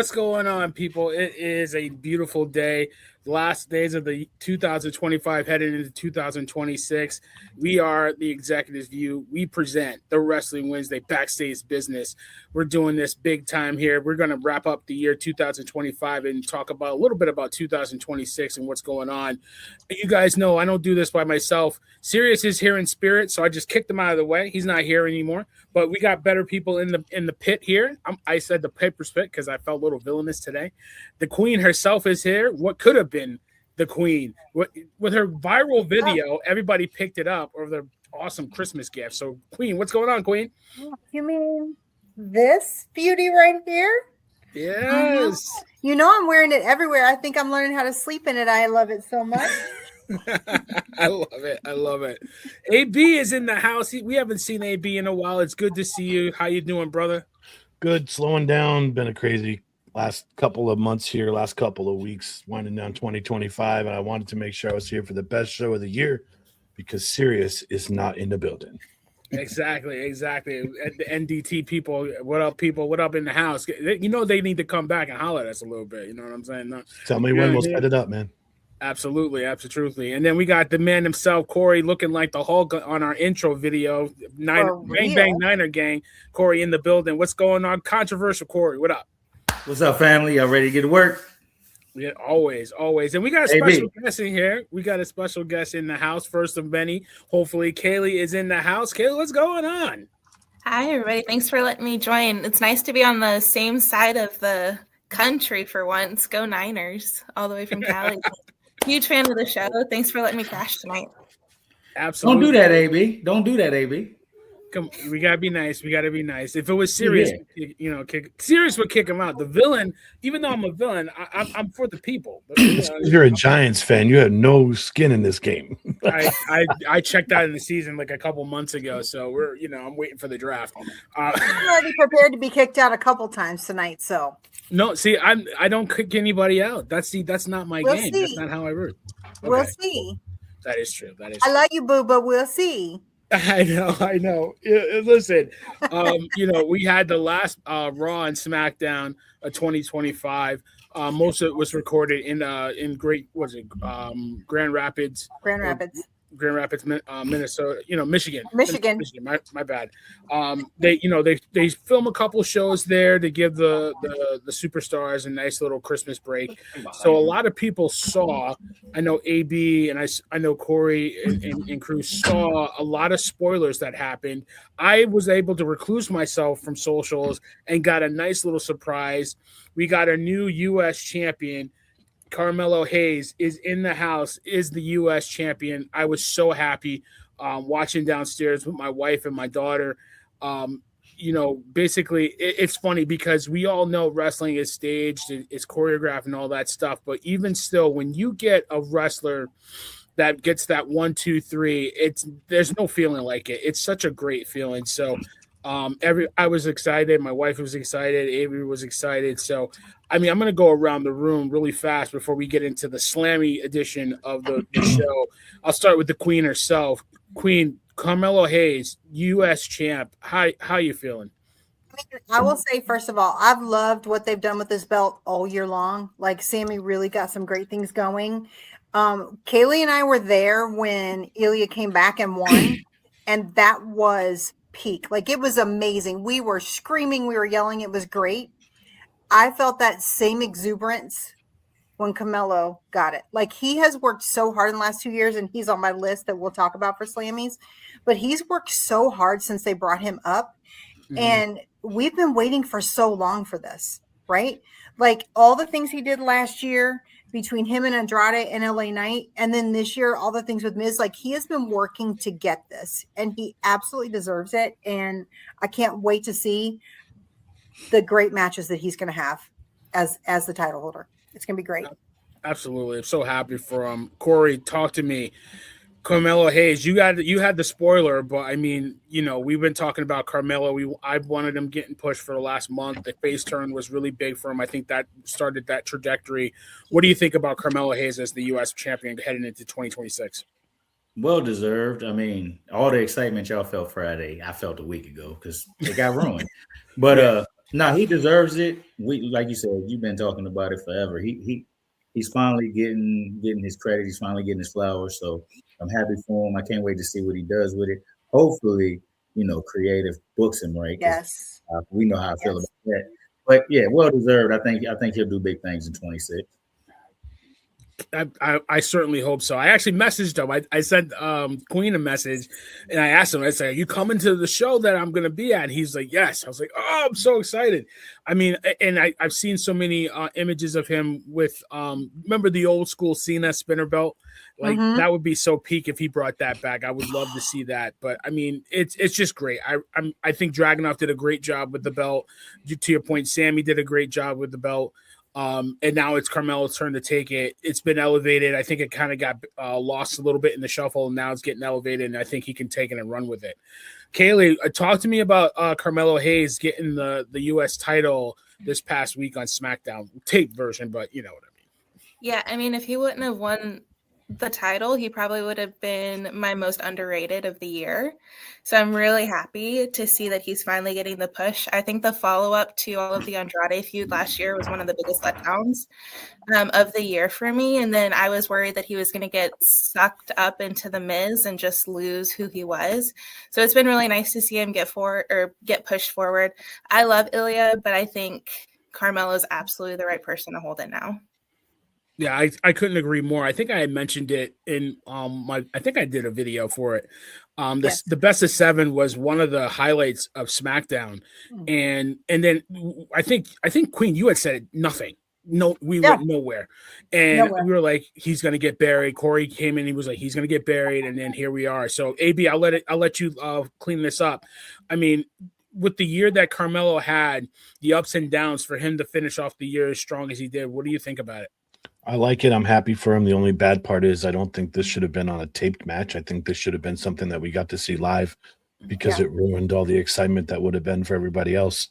What's going on, people? It is a beautiful day. Last days of the 2025 headed into 2026. We are the Executive View. We present the Wrestling Wednesday Backstage Business. We're doing this big time here. We're going to wrap up the year 2025 and talk about a little bit about 2026 and what's going on. You guys know I don't do this by myself. Sirius is here in spirit, so I just kicked him out of the way. He's not here anymore. But we got better people in the pit here. I said the paper's pit because I felt a little villainous today. The Queen herself is here. What could have been the Queen with her viral video? Everybody picked it up over the awesome Christmas gift. So, Queen, what's going on, Queen? You mean this beauty right here? Yes. You know I'm wearing it everywhere. I think I'm learning how to sleep in it. I love it so much. I love it. I love it. AB is in the house. We haven't seen AB in a while. It's good to see you. How you doing, brother? Good. Slowing down. Been a crazy last couple of months here, last couple of weeks, winding down 2025. And I wanted to make sure I was here for the best show of the year because Sirius is not in the building. Exactly. The NDT people, what up, people? What up in the house? You know they need to come back and holler at us a little bit. You know what I'm saying? No, tell me when we'll set it up, man. Absolutely. And then we got the man himself, Corey, looking like the Hulk on our intro video. Bang Bang Niner Gang. Corey in the building. What's going on? Controversial Corey. What up? What's up, family? Y'all ready to get to work? Yeah, always. And we got a special guest in here. We got a special guest in the house, first of many. Hopefully, Kaylee is in the house. Kaylee, what's going on? Hi, everybody. Thanks for letting me join. It's nice to be on the same side of the country for once. Go Niners, all the way from Cali. Huge fan of the show. Thanks for letting me crash tonight. Absolutely. Don't do that, AB. Don't do that, AB. Come, we gotta be nice. If it was Sirius, Sirius would kick him out. The villain, even though I'm a villain, I'm for the people. But, you're a Giants fan. You have no skin in this game. I checked out in the season like a couple months ago, so I'm waiting for the draft. I'm already prepared to be kicked out a couple times tonight. So no, see, I don't kick anybody out. That's not my game. See. That's not how I root. Okay. We'll see. That is true. I love you, boo, but we'll see. I know. Listen, we had the last Raw and SmackDown of 2025. Most of it was recorded in Grand Rapids. Minnesota, Michigan. My bad. They film a couple shows there to give the superstars a nice little Christmas break. So a lot of people saw. I know AB and I know Corey and crew saw a lot of spoilers that happened. I was able to recluse myself from socials and got a nice little surprise. We got a new U.S. champion. Carmelo Hayes is in the house, is the U.S. champion. I was so happy watching downstairs with my wife and my daughter. Basically, it's funny because we all know wrestling is staged, it's choreographed and all that stuff. But even still, when you get a wrestler that gets that 1, 2, 3, there's no feeling like it. It's such a great feeling. So I was excited. My wife was excited. Avery was excited. So, I'm going to go around the room really fast before we get into the Slammy edition of the show. I'll start with the Queen herself. Queen, Carmelo Hayes, U.S. champ. How you feeling? I will say, first of all, I've loved what they've done with this belt all year long. Like, Sammy really got some great things going. Kaylee and I were there when Ilya came back and won, and that was peak. Like, it was amazing. We were screaming, we were yelling. It was great. I felt that same exuberance when Carmelo got it. Like, he has worked so hard in the last 2 years, and he's on my list that we'll talk about for Slammies, but he's worked so hard since they brought him up. Mm-hmm. And we've been waiting for so long for this, right? Like, all the things he did last year between him and Andrade and LA Knight, and then this year, all the things with Miz, like, he has been working to get this, and he absolutely deserves it. And I can't wait to see the great matches that he's going to have as the title holder. It's going to be great. Absolutely. I'm so happy for him. Corey, talk to me. Carmelo Hayes, you had the spoiler, but we've been talking about Carmelo. I wanted him getting pushed for the last month. The face turn was really big for him. I think that started that trajectory. What do you think about Carmelo Hayes as the U.S. champion heading into 2026? Well deserved. All the excitement y'all felt Friday, I felt a week ago because it got ruined. But No, he deserves it. We, like you said, you've been talking about it forever. He's finally getting his credit. He's finally getting his flowers. So I'm happy for him. I can't wait to see what he does with it. Hopefully, creative books him right, because Yes. we know how I feel Yes. about that. But yeah, well deserved. I think he'll do big things in 26. I certainly hope so. I actually messaged him. I sent Queen a message, and I asked him. I said, "Are you coming to the show that I'm going to be at?" And he's like, "Yes." I was like, "Oh, I'm so excited." I mean, and I've seen so many images of him with remember the old school Cena spinner belt? Like that would be so peak if he brought that back. I would love to see that. But I mean, it's just great. I think Dragunov did a great job with the belt. To your point, Sammy did a great job with the belt. And now it's Carmelo's turn to take it. It's been elevated. I think it kind of got lost a little bit in the shuffle, and now it's getting elevated, and I think he can take it and run with it. Kaylee, talk to me about Carmelo Hayes getting the U.S. title this past week on SmackDown. Tape version, but you know what I mean. Yeah, I mean, if he wouldn't have won the title, he probably would have been my most underrated of the year. So I'm really happy to see that he's finally getting the push. I think the follow-up to all of the Andrade feud last year was one of the biggest letdowns of the year for me. And then I was worried that he was going to get sucked up into the Miz and just lose who he was. So it's been really nice to see him get pushed forward. I love Ilya, but I think Carmelo is absolutely the right person to hold it now. Yeah, I couldn't agree more. I think I had mentioned it in I think I did a video for it. Yes. The best of 7 was one of the highlights of SmackDown. And then I think Queen, you had said nothing. No, we went nowhere. And we were like, he's gonna get buried. Corey came in, he was like, he's gonna get buried, and then here we are. So AB, I'll let you clean this up. I mean, with the year that Carmelo had, the ups and downs, for him to finish off the year as strong as he did, what do you think about it? I like it. I'm happy for him. The only bad part is I don't think this should have been on a taped match. I think this should have been something that we got to see live, because it ruined all the excitement that would have been for everybody else.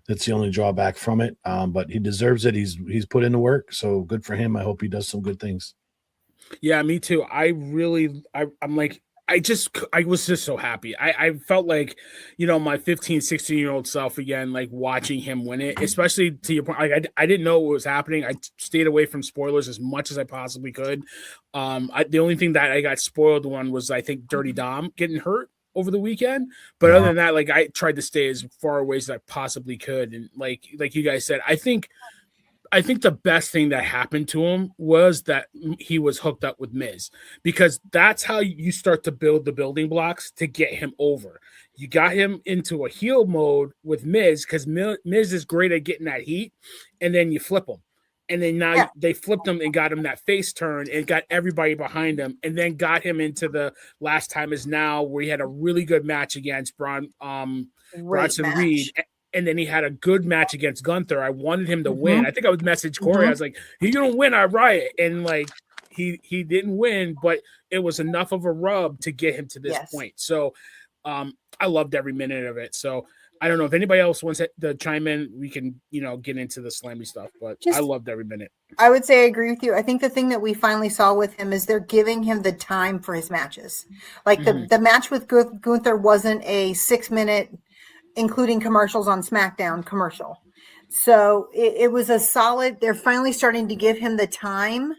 That's the only drawback from it. But he deserves it. He's put in the work, so good for him. I hope he does some good things. Yeah, me too. I'm like, I was just so happy. I felt like, my 15, 16-year-old self again, like watching him win it, especially to your point. Like I didn't know what was happening. I stayed away from spoilers as much as I possibly could. The only thing that I got spoiled on was, I think, Dirty Dom getting hurt over the weekend. But other than that, like, I tried to stay as far away as I possibly could. And like you guys said, I think the best thing that happened to him was that he was hooked up with Miz, because that's how you start to build the building blocks to get him over. You got him into a heel mode with Miz, because Miz is great at getting that heat, and then you flip him. And then now they flipped him and got him that face turn and got everybody behind him, and then got him into the last time is now, where he had a really good match against Bronson Reed. And then he had a good match against Gunther. I wanted him to win. I think I would message Corey. I was like, "He's gonna win, I riot." And like, he didn't win, but it was enough of a rub to get him to this point. So I loved every minute of it. So I don't know if anybody else wants to chime in. We can, get into the Slammy stuff, but I loved every minute. I would say I agree with you. I think the thing that we finally saw with him is they're giving him the time for his matches. Like the match with Gunther wasn't a 6-minute, including commercials on SmackDown commercial. So it was a solid, they're finally starting to give him the time,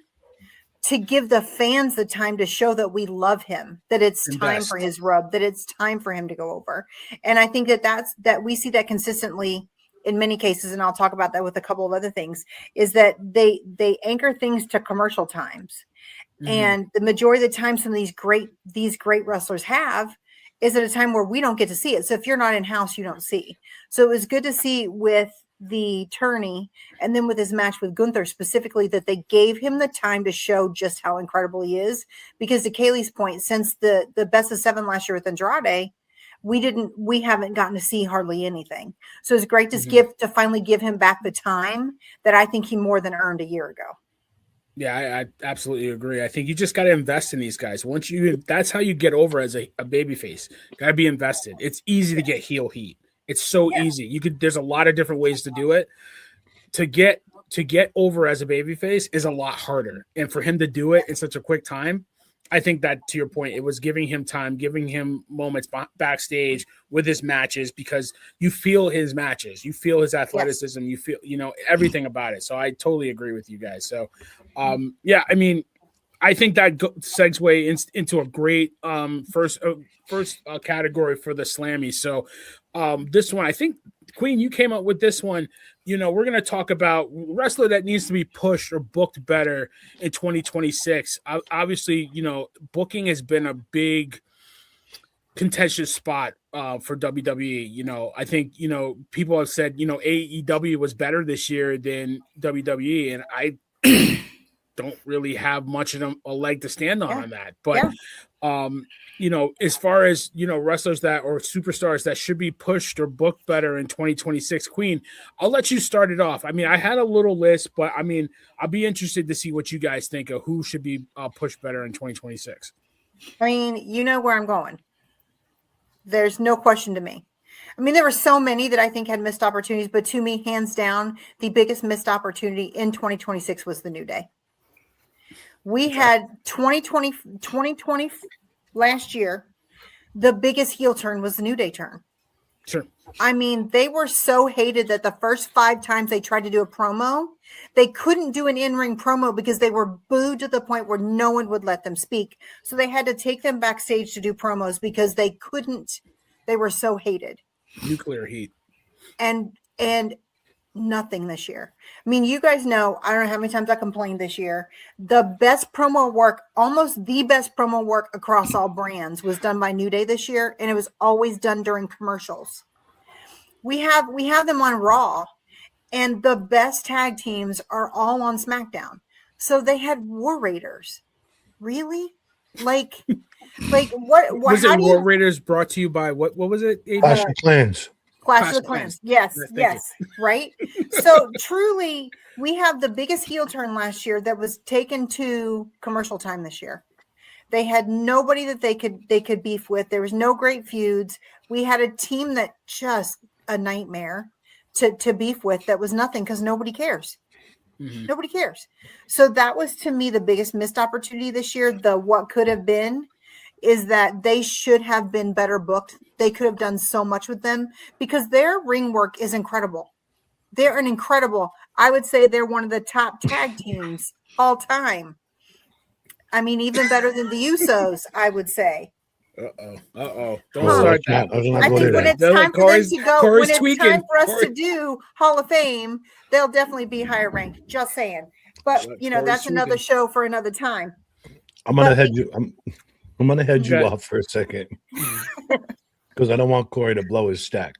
to give the fans the time to show that we love him, that it's time for his rub, that it's time for him to go over. And I think that we see that consistently in many cases. And I'll talk about that with a couple of other things, is that they anchor things to commercial times. And the majority of the time, some of these great wrestlers have, is at a time where we don't get to see it. So if you're not in house, you don't see. So it was good to see with the tourney, and then with his match with Gunther specifically, that they gave him the time to show just how incredible he is. Because to Kaylee's point, since the best of 7 last year with Andrade, we haven't gotten to see hardly anything. So it's great to finally give him back the time that I think he more than earned a year ago. Yeah, I absolutely agree. I think you just got to invest in these guys. That's how you get over as a babyface. Got to be invested. It's easy to get heel heat. It's so easy. There's a lot of different ways to do it. To get over as a babyface is a lot harder. And for him to do it in such a quick time, I think that, to your point, it was giving him time, giving him moments backstage with his matches, because you feel his matches, you feel his athleticism, you feel, everything about it. So I totally agree with you guys. So, yeah, I mean, I think that segue into a great first category for the Slammy. So this one, I think, Queen, you came up with this one. We're going to talk about wrestler that needs to be pushed or booked better in 2026. Obviously, booking has been a big contentious spot for WWE. I think, people have said, AEW was better this year than WWE, and I don't really have much of a leg to stand on that. But, as far as, wrestlers that or superstars that should be pushed or booked better in 2026, Queen, I'll let you start it off. I mean, I had a little list, but I mean, I'll be interested to see what you guys think of who should be pushed better in 2026. I mean, you know where I'm going. There's no question to me. I mean, there were so many that I think had missed opportunities, but to me, hands down, the biggest missed opportunity in 2026 was the New Day. We had 2020 last year. The biggest heel turn was the New Day turn. Sure. I mean, they were so hated that the first 5 times they tried to do a promo, they couldn't do an in-ring promo because they were booed to the point where no one would let them speak. So they had to take them backstage to do promos because they couldn't. They were so hated. Nuclear heat. And nothing this year. I mean, you guys know, I don't know how many times I complained this year. The best promo work, almost the best promo work across all brands was done by New Day this year, and it was always done during commercials. We have them on Raw, and the best tag teams are all on SmackDown. So they had War Raiders. Really? Like what was it? War Raiders brought to you by what was it? Clash of Clans. Clash of the Clans. Yes. Right. So truly, we have the biggest heel turn last year that was taken to commercial time this year. They had nobody that they could beef with. There was no great feuds. We had a team that just a nightmare to beef with. That was nothing because nobody cares. Mm-hmm. Nobody cares. So that was, to me, the biggest missed opportunity this year. The what could have been is that they should have been better booked. They could have done so much with them because their ring work is incredible. They're an incredible, I would say they're one of the top tag teams all time. I mean, even better than the Usos, I would say. Don't start that. I think when it's time for them to go, when it's time for us to do Hall of Fame, they'll definitely be higher ranked. Just saying. But, that's another show for another time. I'm going to head you off for a second because I don't want Corey to blow his stack.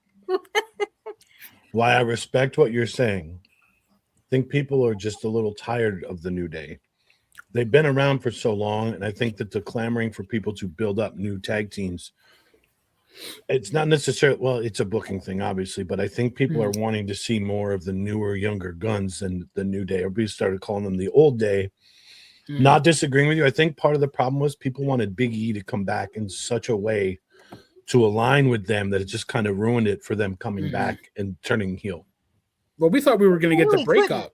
Why I respect what you're saying, I think people are just a little tired of the New Day. They've been around for so long, and I think that the clamoring for people to build up new tag teams, it's not necessarily, well, it's a booking thing, obviously, but I think people are wanting to see more of the newer, younger guns than the New Day. Everybody started calling them the old day. Not disagreeing with you. I think part of the problem was people wanted Big E to come back in such a way to align with them that it just kind of ruined it for them coming back and turning heel. Well, we thought we were going to get the breakup.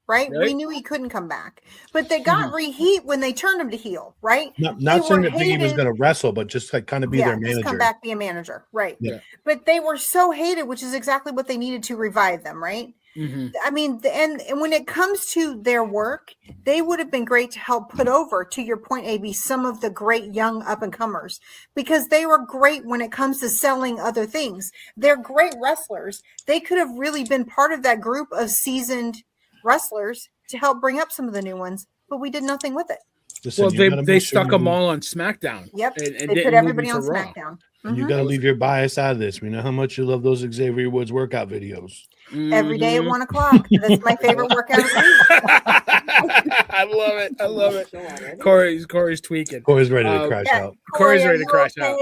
Right? We knew he couldn't come back. But they got reheat when they turned him to heel, right? Not saying that Big E was going to wrestle, but just like kind of be their manager. Just come back, be a manager. Right. Yeah. But they were so hated, which is exactly what they needed to revive them, right? Mm-hmm. I mean, and when it comes to their work, they would have been great to help put over, to your point, AB, some of the great young up-and-comers, because they were great when it comes to selling other things. They're great wrestlers. They could have really been part of that group of seasoned wrestlers to help bring up some of the new ones, but we did nothing with it. Listen, they stuck them all on SmackDown. Yep, and they put everybody on SmackDown. And you got to leave your bias out of this. We know how much you love those Xavier Woods workout videos. Every day at 1:00. That's my favorite workout of the week. I love it. Corey's tweaking. Corey's ready to crash out. Corey's ready to crash out.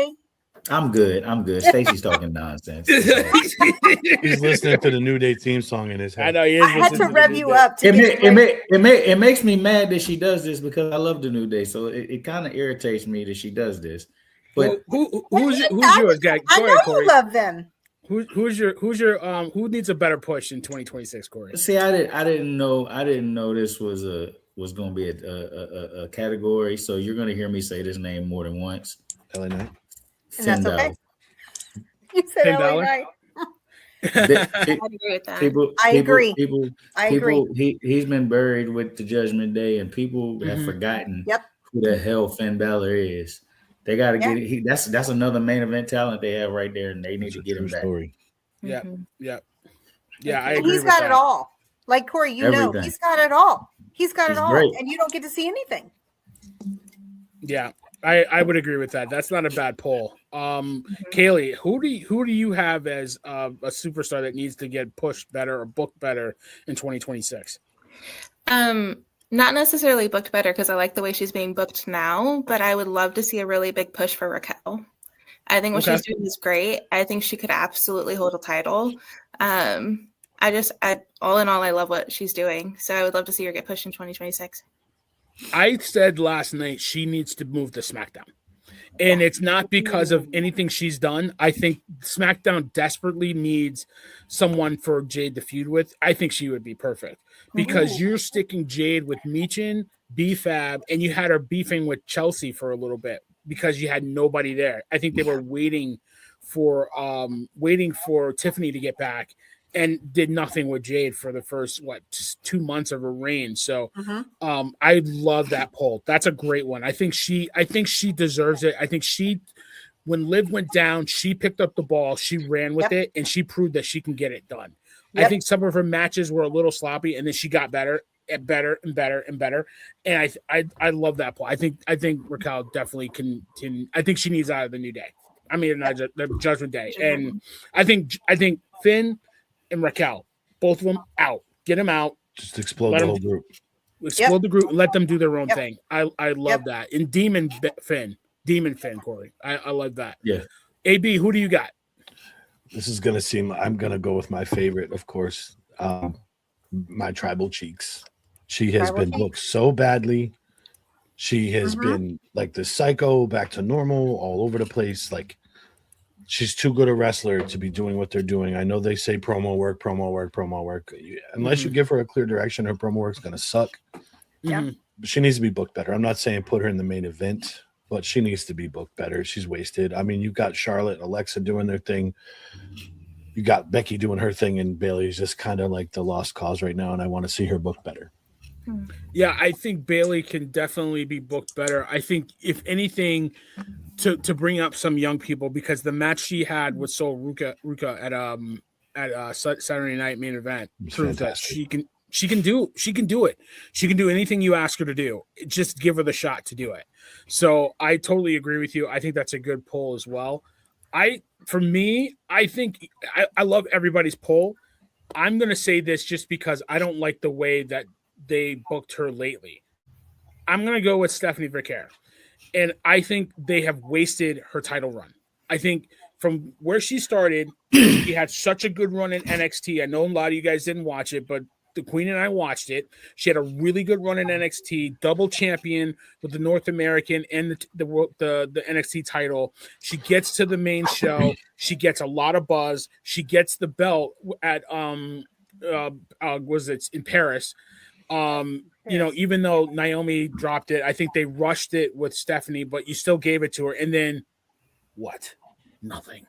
I'm good. Stacey's talking nonsense. He's listening to the New Day theme song in his head. I know he is. I had to rev you up. It makes me mad that she does this because I love the New Day. So it kind of irritates me that she does this. But who's yours, guy? I know you love them. Who needs a better push in 2026, Corey? See, I didn't know this was was going to be a category. So you're going to hear me say this name more than once. LA Knight. And that's okay. Balor. You said Finn LA Balor? Knight. I agree with that. I agree. I agree. He's been buried with the Judgment Day, and people have forgotten Yep. who the hell Finn Balor is. They got to Yeah. get it. That's another main event talent they have right there, and they need It's to a get true him back. story. Yeah, Mhm. yeah, yeah. I And agree he's with got that. it all. Like Corey, you know, Everything. he's got it all. He's got He's it all. great. And you don't get to see anything. Yeah, I would agree with that. That's not a bad poll. Kaylee, who do you have as a superstar that needs to get pushed better or booked better in 2026? Not necessarily booked better because I like the way she's being booked now, but I would love to see a really big push for Raquel. I think what she's doing is great. I think she could absolutely hold a title. All in all, I love what she's doing. So I would love to see her get pushed in 2026. I said last night she needs to move to SmackDown. And it's not because of anything she's done. I think SmackDown desperately needs someone for Jade to feud with. I think she would be perfect because you're sticking Jade with Michin, B-Fab, and you had her beefing with Chelsea for a little bit because you had nobody there. I think they were waiting for Tiffany to get back and did nothing with Jade for the first 2 months of her reign. So I love that poll. That's a great one. I think she deserves it. I think when Liv went down, she picked up the ball, she ran with it, and she proved that she can get it done. I think some of her matches were a little sloppy, and then she got better and better and better and better. And I love that poll. I think Raquel definitely can. I think she needs out of the New Day. I mean, the Judgment Day, and I think Finn and Raquel, both of them out. Get them out. Just explode the whole group. Explode the group and let them do their own thing. I love that. And Demon Finn, Corey. I love that. Yeah. AB, who do you got? This is going to seem, I'm going to go with my favorite, of course, my Tribal Cheeks. She has been booked so badly. She has been like the psycho, back to normal, all over the place. Like, she's too good a wrestler to be doing what they're doing. I know they say promo work. Unless you give her a clear direction, her promo work's going to suck. Yeah. But she needs to be booked better. I'm not saying put her in the main event, but she needs to be booked better. She's wasted. I mean, you've got Charlotte and Alexa doing their thing. You got Becky doing her thing, and Bailey's just kind of like the lost cause right now, and I want to see her booked better. Yeah, I think Bailey can definitely be booked better. I think, if anything, to bring up some young people, because the match she had with Sol Ruka at Saturday Night Main Event proved that she can do it. She can do anything you ask her to do. Just give her the shot to do it. So I totally agree with you. I think that's a good poll as well. I think I love everybody's poll. I'm going to say this just because I don't like the way that they booked her lately. I'm going to go with Stephanie Vercare. And I think they have wasted her title run. I think from where she started, she had such a good run in NXT. I know a lot of you guys didn't watch it, but the Queen and I watched it. She had a really good run in NXT, double champion with the North American and the NXT title. She gets to the main show. She gets a lot of buzz. She gets the belt at was it in Paris? You know, even though Naomi dropped it, I think they rushed it with Stephanie, but you still gave it to her. And then what? Nothing.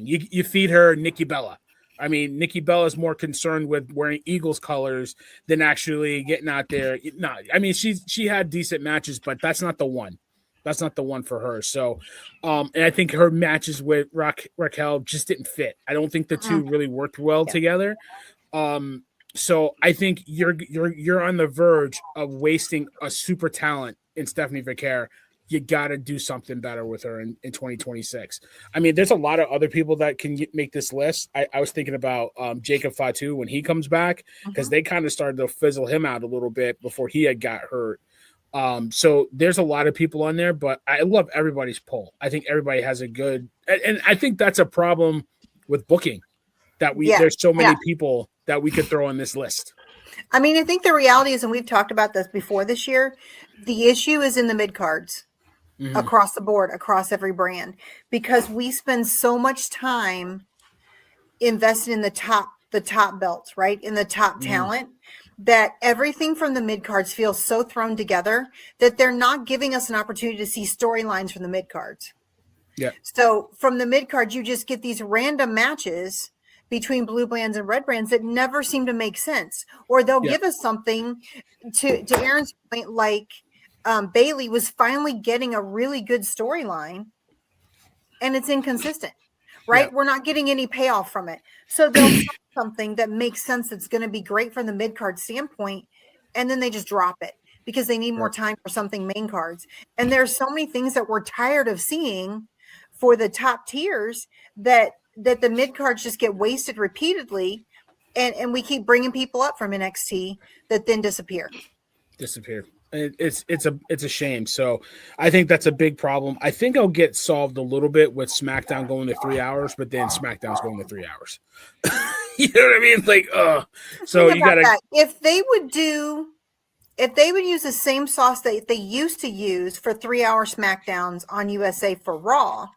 You feed her Nikki Bella. I mean, Nikki Bella is more concerned with wearing Eagles colors than actually getting out there. No, I mean, she had decent matches, but that's not the one. That's not the one for her. So, and I think her matches with Raquel just didn't fit. I don't think the two really worked well together. So I think you're on the verge of wasting a super talent in Stephanie Vercare. You got to do something better with her in 2026. I mean, there's a lot of other people that can make this list. I was thinking about Jacob Fatu when he comes back, because they kind of started to fizzle him out a little bit before he had got hurt. So there's a lot of people on there, but I love everybody's poll. I think everybody has a good, and I think that's a problem with booking, that there's so many people that we could throw on this list. I mean, I think the reality is, and we've talked about this before this year, the issue is in the mid cards across the board, across every brand, because we spend so much time invested in the top belts, right? In the top talent, that everything from the mid cards feels so thrown together that they're not giving us an opportunity to see storylines from the mid cards. Yeah. So from the mid cards, you just get these random matches between blue brands and red brands that never seem to make sense, or they'll give us something to Aaron's point, like Bailey was finally getting a really good storyline and it's inconsistent, right? Yeah. We're not getting any payoff from it. So they'll try something that makes sense. That's going to be great from the mid card standpoint. And then they just drop it because they need more time for something main cards. And there's so many things that we're tired of seeing for the top tiers that the mid cards just get wasted repeatedly, and we keep bringing people up from NXT that then disappear. It's a shame. So I think that's a big problem. I think I'll get solved a little bit with SmackDown going to 3 hours, but then SmackDown's going to 3 hours. You know what I mean? Like, so you gotta that. If they would use the same sauce that they used to use for 3 hour SmackDowns on USA for Raw,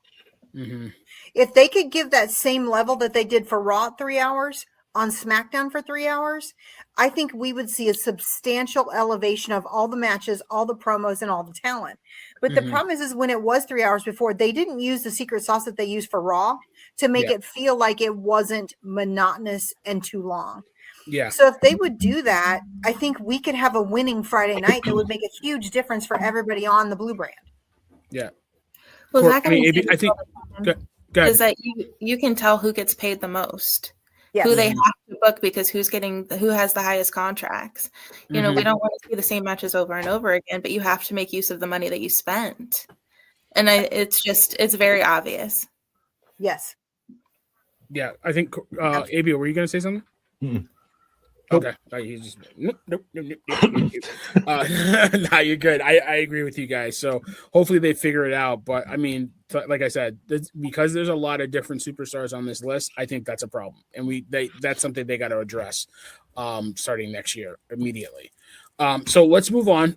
if they could give that same level that they did for Raw at 3 hours on SmackDown for 3 hours, I think we would see a substantial elevation of all the matches, all the promos, and all the talent. But the problem is when it was 3 hours before, they didn't use the secret sauce that they used for Raw to make it feel like it wasn't monotonous and too long. Yeah. So if they would do that, I think we could have a winning Friday night that would make a huge difference for everybody on the blue brand. Yeah. Well, I think is that you can tell who gets paid the most. Yes. Who they have to book because who has the highest contracts. You know, we don't want to see the same matches over and over again, but you have to make use of the money that you spent. And it's very obvious. Yes. Yeah, I think AB, were you going to say something? Okay. Nope. Nah, you're good. I agree with you guys. So hopefully they figure it out. But I mean, like I said, because there's a lot of different superstars on this list, I think that's a problem, and that's something they got to address starting next year immediately. So let's move on.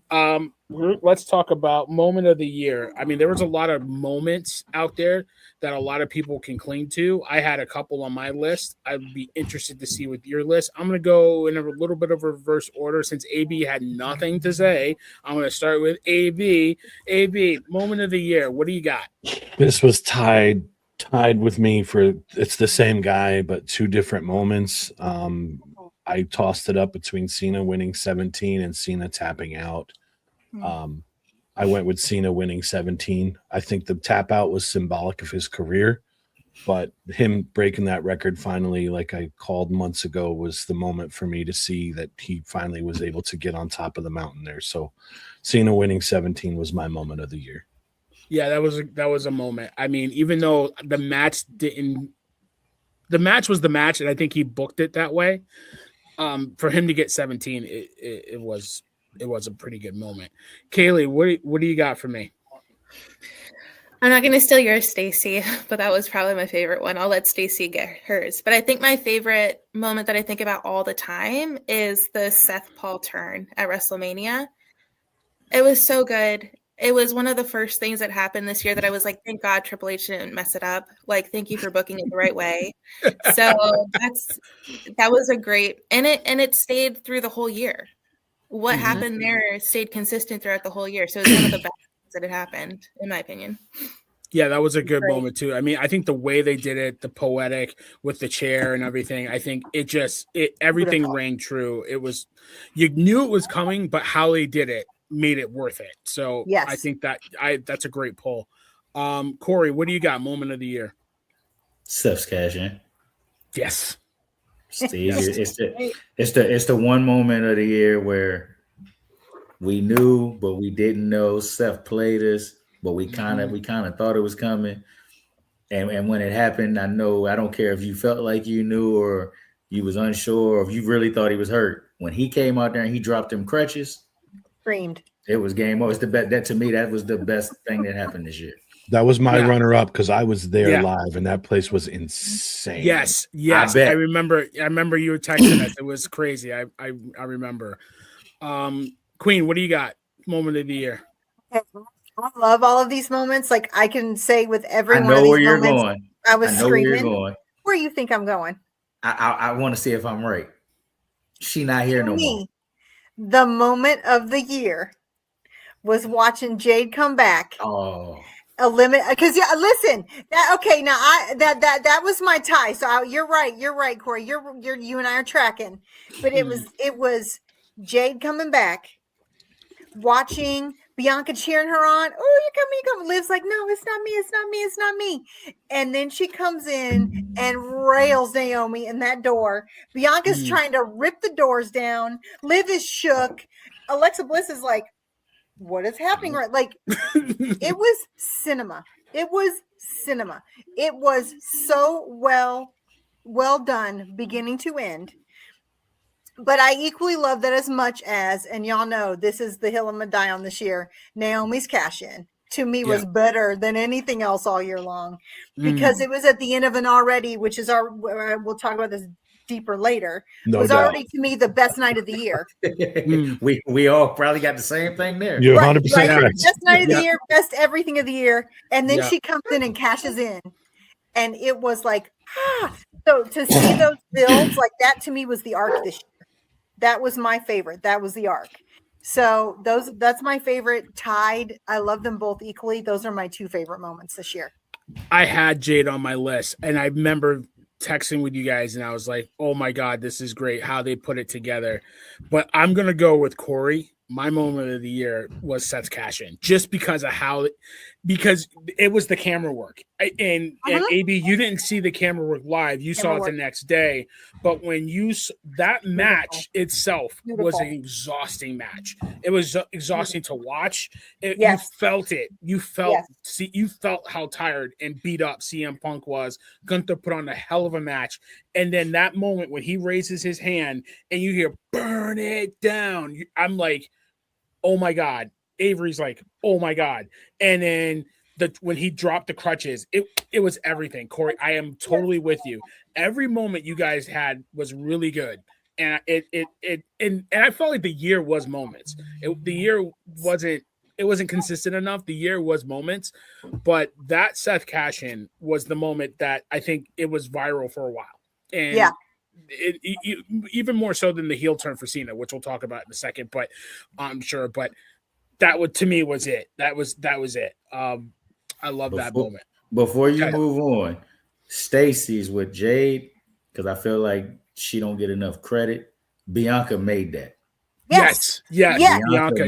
Let's talk about moment of the year. I mean, there was a lot of moments out there that a lot of people can cling to. I had a couple on my list. I'd be interested to see with your list. I'm going to go in a little bit of reverse order since AB had nothing to say. I'm going to start with AB. AB, moment of the year. What do you got? This was tied with me for it's the same guy, but two different moments. I tossed it up between Cena winning 17 and Cena tapping out. I went with Cena winning 17. I think the tap out was symbolic of his career, but him breaking that record finally, like I called months ago, was the moment for me to see that he finally was able to get on top of the mountain there. So Cena winning 17 was my moment of the year. Yeah, that was a moment. I mean, even though the match was the match, and I think he booked it that way. For him to get 17, it was a pretty good moment. Kaylee, what do you got for me? I'm not going to steal yours, Stacey, but that was probably my favorite one. I'll let Stacey get hers. But I think my favorite moment that I think about all the time is the Seth Paul turn at WrestleMania. It was so good. It was one of the first things that happened this year that I was like, thank God Triple H didn't mess it up. Like, thank you for booking it the right way. So that was a great, and it stayed through the whole year. What happened there stayed consistent throughout the whole year. So it was one of the best things that had happened, in my opinion. Yeah, that was a good moment too. I mean, I think the way they did it, the poetic with the chair and everything, I think everything rang true. It was, you knew it was coming, but how they did it made it worth it. So yes. I think that's a great poll. Corey, what do you got? Moment of the year? Steph's cash in. Yes. See, it's the one moment of the year where we knew, but we didn't know. Steph played us, but we kind of thought it was coming. And when it happened, I don't care if you felt like you knew or you was unsure or if you really thought he was hurt. When he came out there and he dropped them crutches, screamed. It was game over. It's the best. That to me, that was the best thing that happened this year. That was my runner-up because I was there live, and that place was insane. Yes. I remember you were texting us. It was crazy. I remember. Queen, what do you got? Moment of the year. I love all of these moments. Like I can say with every one of these moments, you're going. I was screaming. Where you're going. Where you think I'm going? I want to see if I'm right. She not here no more. The moment of the year was watching Jade come back. Oh, Because listen, that was my tie. So you're right, Corey. You and I are tracking, but it was Jade coming back, watching Bianca cheering her on. Oh, you come. Liv's like, no, it's not me. And then she comes in and rails Naomi in that door. Bianca's trying to rip the doors down. Liv is shook. Alexa Bliss is like, what is happening? Right, like it was cinema. It was so well done, beginning to end. But I equally love that as much as, and y'all know this is the hill I'm gonna die on this year, Naomi's cash in to me was better than anything else all year long, because it was at the end of an already, which is we'll talk about this deeper later, was already to me the best night of the year. we all probably got the same thing there. You're 100% correct. Best night of the year, best everything of the year. And then she comes in and cashes in. And it was like, so to see those builds like that to me was the arc this year. That was my favorite. That was the arc. So that's my favorite. Tied. I love them both equally. Those are my two favorite moments this year. I had Jade on my list, and I remember texting with you guys, and I was like, oh my God, this is great how they put it together. But I'm going to go with Corey. My moment of the year was Seth's cash in, just because of because it was the camera work. And AB, you didn't see the camera work live. You saw it the next day. But when that match itself was an exhausting match. It was exhausting to watch. You felt it. You felt how tired and beat up CM Punk was. Gunther put on a hell of a match. And then that moment when he raises his hand and you hear burn it down, I'm like, oh my God. Avery's like, oh my God. And then when he dropped the crutches, it was everything. Corey, I am totally with you. Every moment you guys had was really good. And and I felt like the year was moments. The year wasn't consistent enough. The year was moments, but that Seth cash-in was the moment that I think it was viral for a while. And even more so than the heel turn for Cena, which we'll talk about in a second, but I'm sure. But that to me was it. That was it. I love that moment. Before you move on, Stacey's with Jade, because I feel like she don't get enough credit. Bianca made that. Yes. Bianca,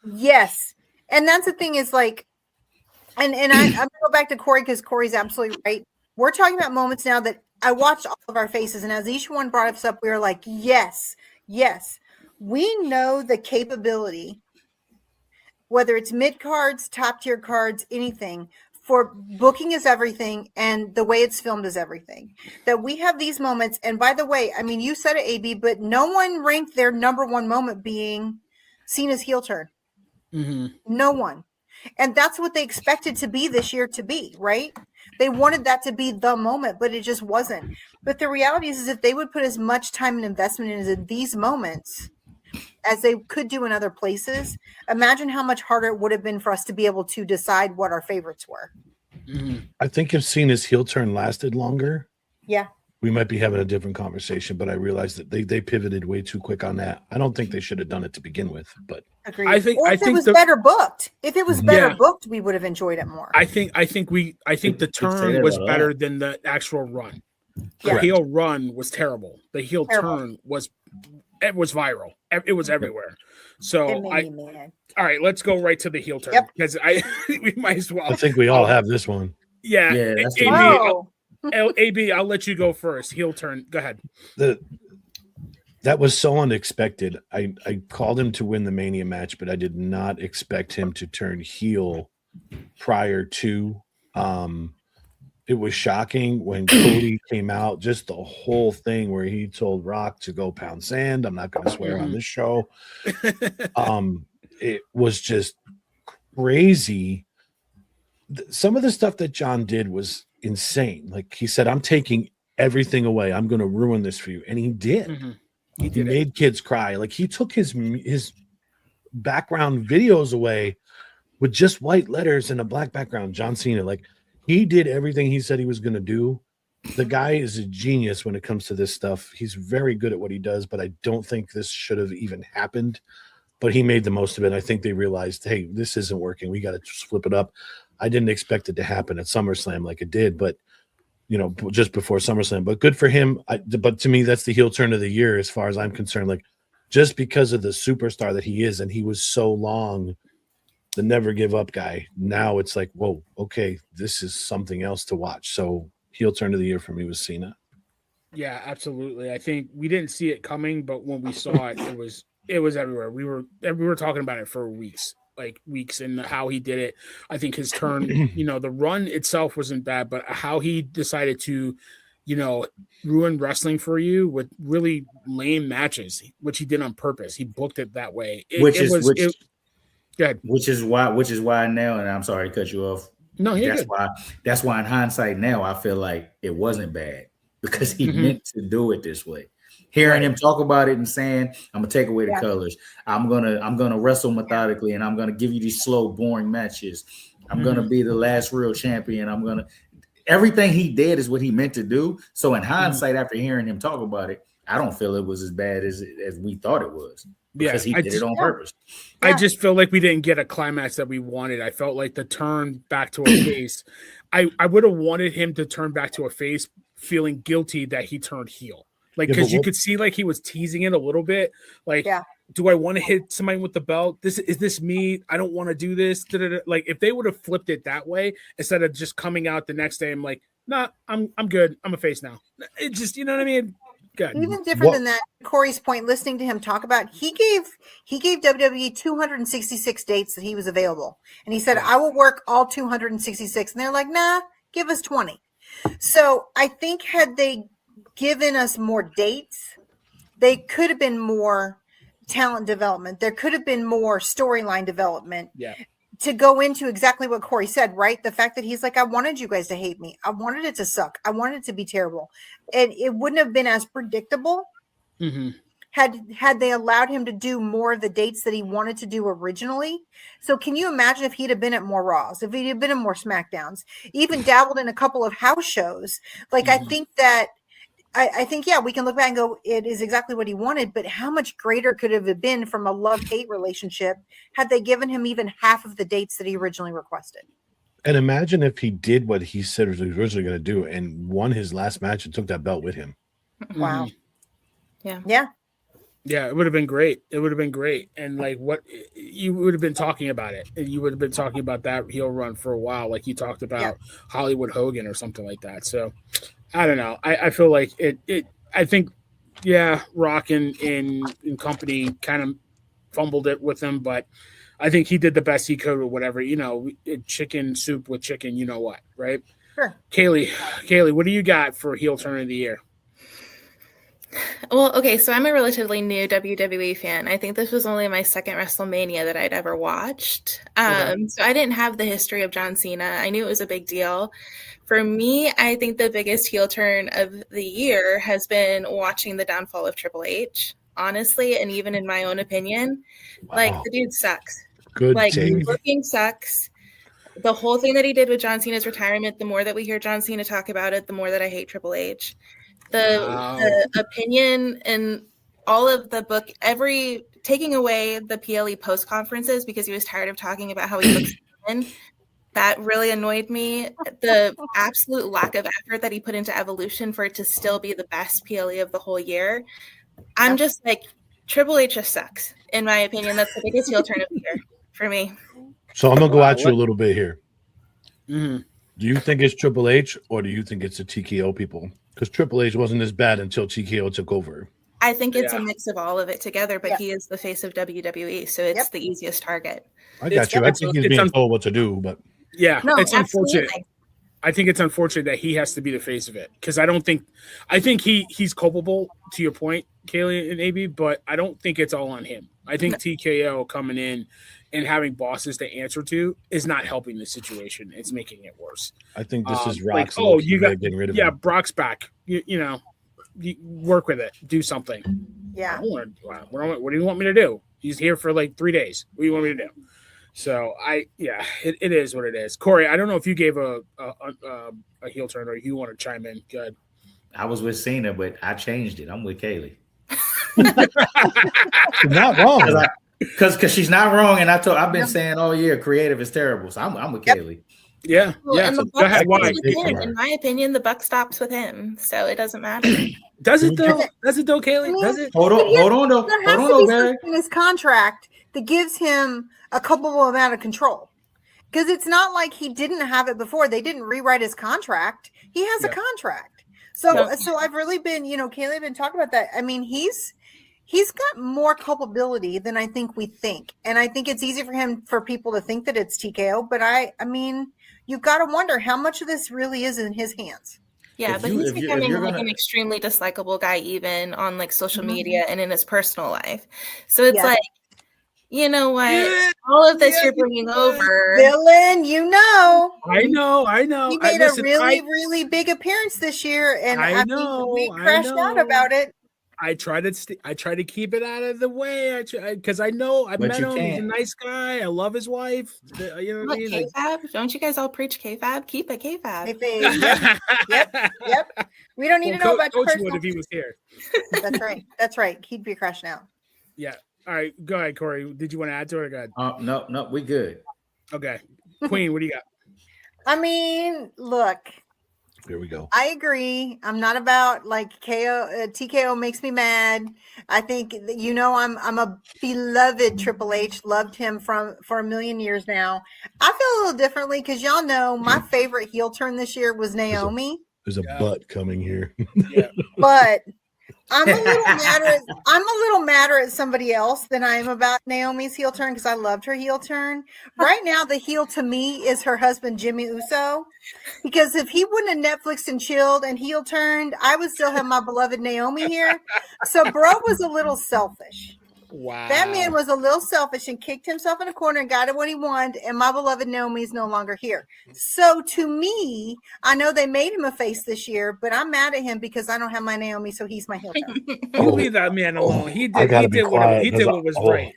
yes. And that's the thing is like, and I'm gonna go back to Corey because Corey's absolutely right. We're talking about moments now that I watched all of our faces, and as each one brought us up, we were like, yes. We know the capability, whether it's mid cards, top tier cards, anything, for booking is everything, and the way it's filmed is everything. That we have these moments, and by the way, I mean, you said it, AB, but no one ranked their number one moment being Cena's heel turn. No one. And that's what they expected to be this year to be, right? They wanted that to be the moment, but it just wasn't. But the reality is if they would put as much time and investment in these moments as they could do in other places, imagine how much harder it would have been for us to be able to decide what our favorites were. I think if Cena's heel turn lasted longer, we might be having a different conversation, but I realized that they pivoted way too quick on that. I don't think they should have done it to begin with, but agreed. If it was better booked, we would have enjoyed it more. I think the turn was better than the actual run. The heel run was terrible. The heel turn was viral. It was everywhere. So all right, let's go right to the heel turn because we might as well. I think we all have this one. Yeah. AB, I'll let you go first. Heel turn. Go ahead. That was so unexpected. I called him to win the Mania match, but I did not expect him to turn heel prior to. It was shocking when Cody came out, just the whole thing where he told Rock to go pound sand. I'm not going to swear on this show. It was just crazy. Some of the stuff that John did was insane. Like he said, I'm taking everything away. I'm going to ruin this for you. And he did. He made kids cry. Like he took his background videos away with just white letters and a black background. John Cena, like he did everything he said he was going to do. the guy is a genius when it comes to this stuff. He's very good at what he does, but I don't think this should have even happened. But he made the most of it. I think they realized, hey, this isn't working. We got to flip it up. I didn't expect it to happen at SummerSlam like it did, but just before SummerSlam. But good for him. But to me, that's the heel turn of the year as far as I'm concerned. Like, just because of the superstar that he is, and he was so long the never give up guy. Now it's like, whoa, okay, this is something else to watch. So heel turn of the year for me was Cena. Yeah, absolutely. I think we didn't see it coming, but when we saw it, it was everywhere. We were talking about it for weeks, and how he did it. I think his turn, the run itself wasn't bad, but how he decided to, ruin wrestling for you with really lame matches, which he did on purpose. He booked it that way. Which is why now, and I'm sorry to cut you off. No, that's why in hindsight now I feel like it wasn't bad because he meant to do it this way. Hearing him talk about it and saying, I'm gonna take away the colors. I'm gonna wrestle methodically, and I'm gonna give you these slow, boring matches. I'm gonna be the last real champion. Everything he did is what he meant to do. So in hindsight, after hearing him talk about it, I don't feel it was as bad as we thought it was. Because he did it on purpose. I just feel like we didn't get a climax that we wanted. I felt like the turn back to a face. I would have wanted him to turn back to a face feeling guilty that he turned heel. Because you could see he was teasing it a little bit. Do I want to hit somebody with the belt? Is this me? I don't want to do this. Like, if they would have flipped it that way instead of just coming out the next day, I'm like, nah, I'm good. I'm a face now. It just, you know what I mean? Good. Even different than that, Corey's point, listening to him talk about, he gave WWE 266 dates that he was available. And he said, I will work all 266. And they're like, nah, give us 20. So I think had they given us more dates, they could have been more talent development. There could have been more storyline development. Yeah. To go into exactly what Corey said, right? The fact that he's like, I wanted you guys to hate me. I wanted it to suck. I wanted it to be terrible. And it wouldn't have been as predictable had they allowed him to do more of the dates that he wanted to do originally. So can you imagine if he'd have been at more Raws, if he'd have been in more SmackDowns, even dabbled in a couple of house shows? I think, we can look back and go, it is exactly what he wanted, but how much greater could it have been from a love-hate relationship had they given him even half of the dates that he originally requested? And imagine if he did what he said he was originally going to do and won his last match and took that belt with him. Wow. Yeah. Yeah. Yeah, it would have been great. It would have been great. And what you would have been talking about it. And you would have been talking about that heel run for a while, like you talked about Hollywood Hogan or something like that. So I don't know. I feel like I think, Rock and company kind of fumbled it with him, but I think he did the best he could with whatever, chicken soup with chicken, you know what, right? Sure. Kaylee, what do you got for heel turn of the year? Well, okay, so I'm a relatively new WWE fan. I think this was only my second WrestleMania that I'd ever watched. So I didn't have the history of John Cena. I knew it was a big deal. For me, I think the biggest heel turn of the year has been watching the downfall of Triple H, honestly, and even in my own opinion. Wow. The dude sucks. Good take. Looking sucks. The whole thing that he did with John Cena's retirement, the more that we hear John Cena talk about it, the more that I hate Triple H. The opinion and all of the book, taking away the PLE post conferences because he was tired of talking about how he looks in, that really annoyed me. The absolute lack of effort that he put into Evolution for it to still be the best PLE of the whole year. I'm just like, Triple H just sucks. In my opinion, that's the biggest heel turn of the year for me. So I'm going to go at you a little bit here. Mm-hmm. Do you think it's Triple H or do you think it's the TKO people? Because Triple H wasn't as bad until TKO took over. I think it's a mix of all of it together, but he is the face of WWE, so it's the easiest target. I got you. I think he's being told what to do, but it's unfortunate. I think it's unfortunate that he has to be the face of it because I think he's culpable to your point, Kaylee and AB, but I don't think it's all on him. I think TKO coming in and having bosses to answer to is not helping the situation. It's making it worse. I think this is Rock's. Getting rid of him. Brock's back. You work with it. Do something. Yeah. What do you want me to do? He's here for 3 days. What do you want me to do? So it is what it is. Corey, I don't know if you gave a heel turn or you want to chime in. Good. I was with Cena, but I changed it. I'm with Kaylee. Not wrong. Because she's not wrong, and I've been saying all year creative is terrible. So I'm with Kaylee. Yeah, Well, yeah. and the Go buck ahead. stops Why? with him. In my opinion, the buck stops with him, so it doesn't matter. Does it though? Does it though, Kaylee? Does it? Hold on, though. There has to be something in his contract that gives him a culpable amount of control. Because it's not like he didn't have it before. They didn't rewrite his contract. He has a contract. So I've really been, Kaylee been talking about that. I mean, he's got more culpability than I think we think. And I think it's easy for people to think that it's TKO, but I mean, you've got to wonder how much of this really is in his hands. Yeah, but he's becoming an extremely dislikable guy, even on like social media and in his personal life. So it's like, you know what? All of this you're bringing over. Dylan, I know. He made a really big appearance this year, and I think we crashed out about it. I try to keep it out of the way because I know I met him. He's a nice guy. I love his wife. You know what I mean? K-fab? Don't you guys all preach K-fab? Keep it K-fab. Yep. We don't need to know about your personal. If he was here. That's right. He'd be crashing out. Yeah. All right. Go ahead, Corey. Did you want to add to it? Or go ahead? No, we good. Okay. Queen, what do you got? I mean, look. Here we go. I agree. I'm not about like TKO makes me mad. I think I'm a beloved Triple H. Loved him for a million years now. I feel a little differently because y'all know my favorite heel turn this year was Naomi. There's a butt coming here. But I'm a little madder at somebody else than I am about Naomi's heel turn because I loved her heel turn. Right now, the heel to me is her husband, Jimmy Uso. Because if he wouldn't have Netflixed and chilled and heel turned, I would still have my beloved Naomi here. So bro was a little selfish. Wow. That man was a little selfish and kicked himself in a corner and got what he wanted, and my beloved Naomi is no longer here. So to me, I know they made him a face this year, but I'm mad at him because I don't have my Naomi, so he's my heel turn. You leave that man alone. He did what was right.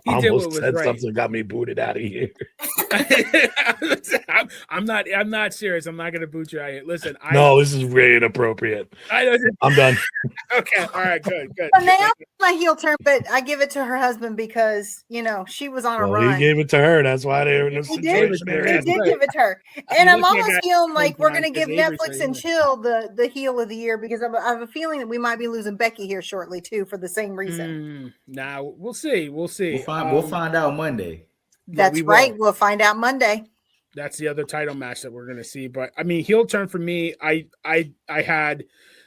He almost said something got me booted out of here. I'm not serious. I'm not going to boot you out of here. Listen, this is really inappropriate. I'm done. Okay, all right, good. So Naomi's my heel turn, but I give it to her husband because she was on a run. He gave it to her. That's why they were in this situation. He did give it to her, and I'm almost feeling like we're going to give Netflix and chill the heel of the year because I have a feeling that we might be losing Becky here shortly too for the same reason. Now we'll see. We'll find out Monday. That's right. We'll find out Monday. That's the other title match that we're going to see. But I mean, heel turn for me, I had,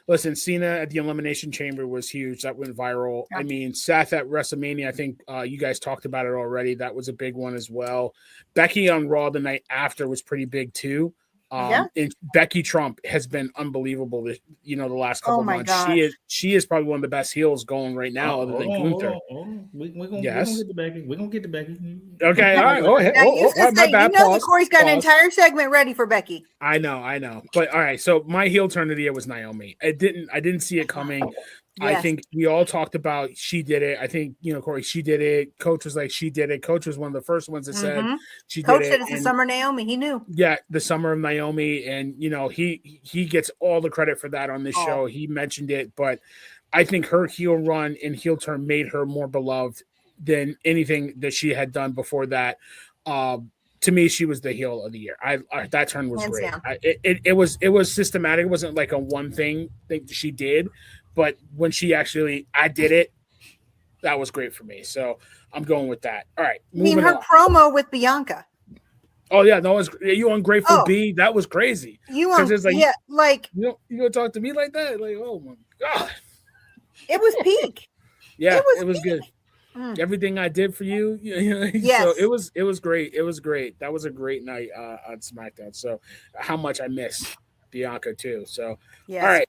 listen, Cena at the Elimination Chamber was huge. That went viral. Yeah. I mean, Seth at WrestleMania, I think you guys talked about it already. That was a big one as well. Becky on Raw the night after was pretty big too. And Becky Trump has been unbelievable. The last couple months, she is probably one of the best heels going right now, other than Gunther. We're gonna get to Becky. We're gonna get to Becky. Okay, all right. My bad. Corey's got an entire segment ready for Becky. I know. But all right, so my heel turn of the year was Naomi. I didn't see it coming. Yes. I think we all talked about she did it. I think, Corey, she did it. Coach was like, she did it. Coach was one of the first ones that said she Coach did it. Coach said it's the summer Naomi. He knew. Yeah, the summer of Naomi. And, he gets all the credit for that on this show. He mentioned it. But I think her heel run and heel turn made her more beloved than anything that she had done before that. To me, she was the heel of the year. That turn was great. It was systematic. It wasn't like a one thing that she did. But when she actually, I did it, that was great for me. So I'm going with that. All right. Her promo with Bianca. Oh, yeah. That was you ungrateful B. That was crazy. You gonna talk to me like that? Like, oh my God. It was peak. Yeah, it was good. Everything I did for you. Yes. So it was great. It was great. That was a great night on SmackDown. So how much I miss Bianca too. So all right,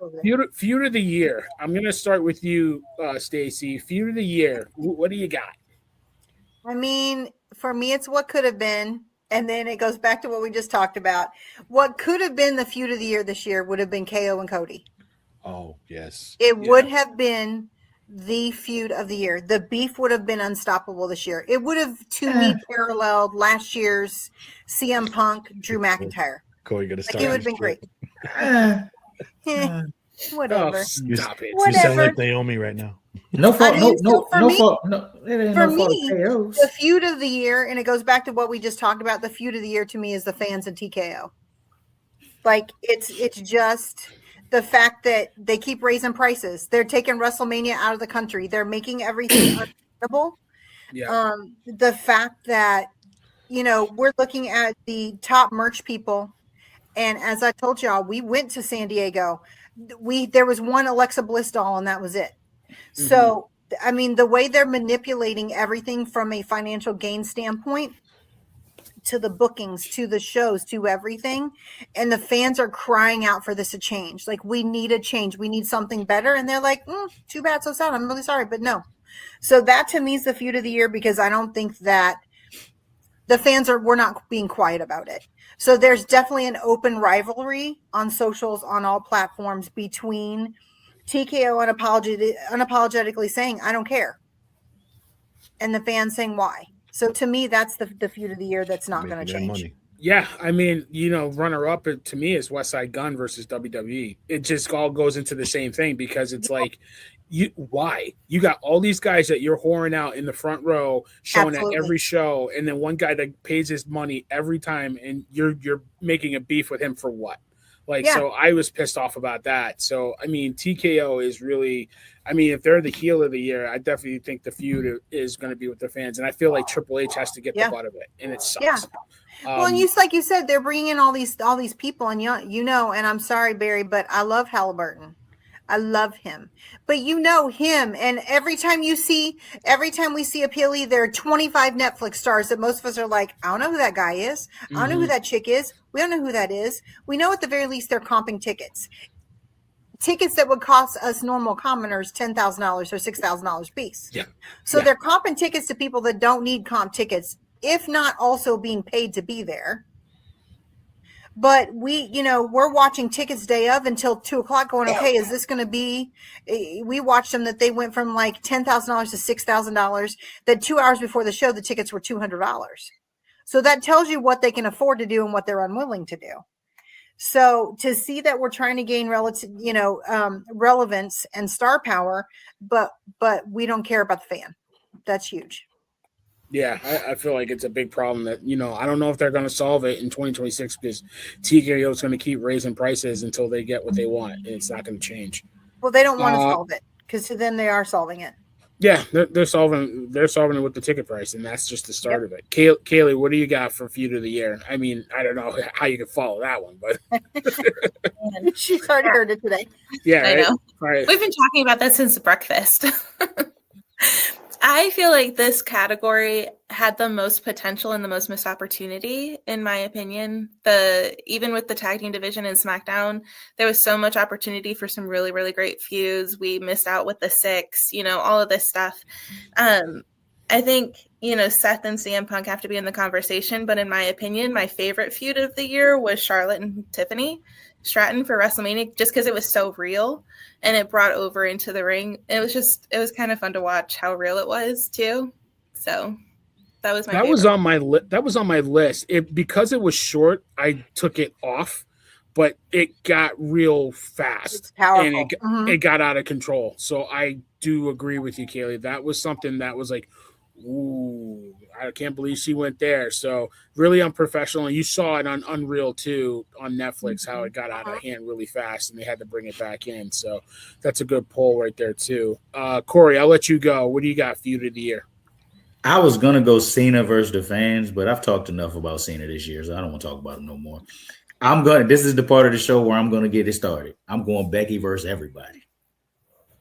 feud of the year. I'm gonna start with you, Stacey. Feud of the year. What do you got? I mean, for me, it's what could have been, and then it goes back to what we just talked about. What could have been the feud of the year this year would have been KO and Cody. Oh yes, it would have been the feud of the year. The beef would have been unstoppable this year. It would have, to me, paralleled last year's CM Punk Drew McIntyre. Corey, gonna Like start. it would have been great. Whatever. Oh, stop it. You Whatever. sound like Naomi right now. No fault. I mean, so for me- It ain't For no fault me, of KOs. the feud of the year, and it goes back to what we just talked about. The feud of the year to me is the fans and TKO. Like it's just the fact that they keep raising prices. They're taking WrestleMania out of the country. They're making everything unbeatable. Yeah. The fact that we're looking at the top merch people, and as I told y'all, we went to San Diego. There was one Alexa Bliss doll, and that was it. So, I mean, the way they're manipulating everything from a financial gain standpoint to the bookings, to the shows, to everything, and the fans are crying out for this to change. Like, we need a change. We need something better. And they're like, too bad, so sad. I'm really sorry, but no. So that to me is the feud of the year, because I don't think that the fans we're not being quiet about it. So there's definitely an open rivalry on socials, on all platforms, between TKO unapologetically saying, I don't care, and the fans saying why. So to me, that's the feud of the year that's not going to change. Money. Yeah, I mean, runner up to me is West Side Gun versus WWE. It just all goes into the same thing, because it's like, why? You got all these guys that you're whoring out in the front row, showing Absolutely. at every show, and then one guy that pays his money every time, and you're making a beef with him for what? Like, Yeah. So I was pissed off about that. So, I mean, TKO is really, I mean, if they're the heel of the year, I definitely think the feud is going to be with the fans. And I feel like Triple H has to get the butt of it, and it sucks. Yeah. Well, and like you said, they're bringing in all these people, and and I'm sorry, Barry, but I love Halliburton. I love him, but him, and every time we see a PLE, there are 25 Netflix stars that most of us are like, I don't know who that guy is. I don't know who that chick is. We don't know who that is. We know at the very least they're comping tickets that would cost us normal commoners $10,000 or $6,000 a piece. Yeah. So they're comping tickets to people that don't need comp tickets, if not also being paid to be there. But we're watching tickets day of until 2:00 going, okay, is this going to be, we watched them that they went from like $10,000 to $6,000, that 2 hours before the show, the tickets were $200. So that tells you what they can afford to do and what they're unwilling to do. So to see that we're trying to gain relevance and star power, but we don't care about the fan. That's huge. Yeah, I feel like it's a big problem that, I don't know if they're going to solve it in 2026, because TKO is going to keep raising prices until they get what they want, and it's not going to change. Well, they don't want to solve it, because then they are solving it. Yeah, they're solving it with the ticket price, and that's just the start of it. Kaylee, what do you got for feud of the year? I mean, I don't know how you can follow that one, but she's already heard it today. Yeah, I know. Right. We've been talking about that since breakfast. I feel like this category had the most potential and the most missed opportunity, in my opinion. Even with the tag team division in SmackDown, there was so much opportunity for some really, really great feuds. We missed out with the 6, all of this stuff. I think, Seth and CM Punk have to be in the conversation, but in my opinion, my favorite feud of the year was Charlotte and Tiffany Stratton for WrestleMania, just because it was so real and it brought over into the ring. It was kind of fun to watch how real it was too. So that was my favorite. That was on my list. Because it was short, I took it off, but it got real fast. It's powerful. And it got out of control. So I do agree with you, Kaylee. That was something that was like, ooh, I can't believe she went there. So really unprofessional. And you saw it on Unreal too on Netflix, how it got out of hand really fast and they had to bring it back in. So that's a good poll right there too. Corey, I'll let you go. What do you got feud of the year? I was gonna go Cena versus the fans, but I've talked enough about Cena this year, so I don't want to talk about him no more. This is the part of the show where I'm gonna get it started. I'm going Becky versus everybody.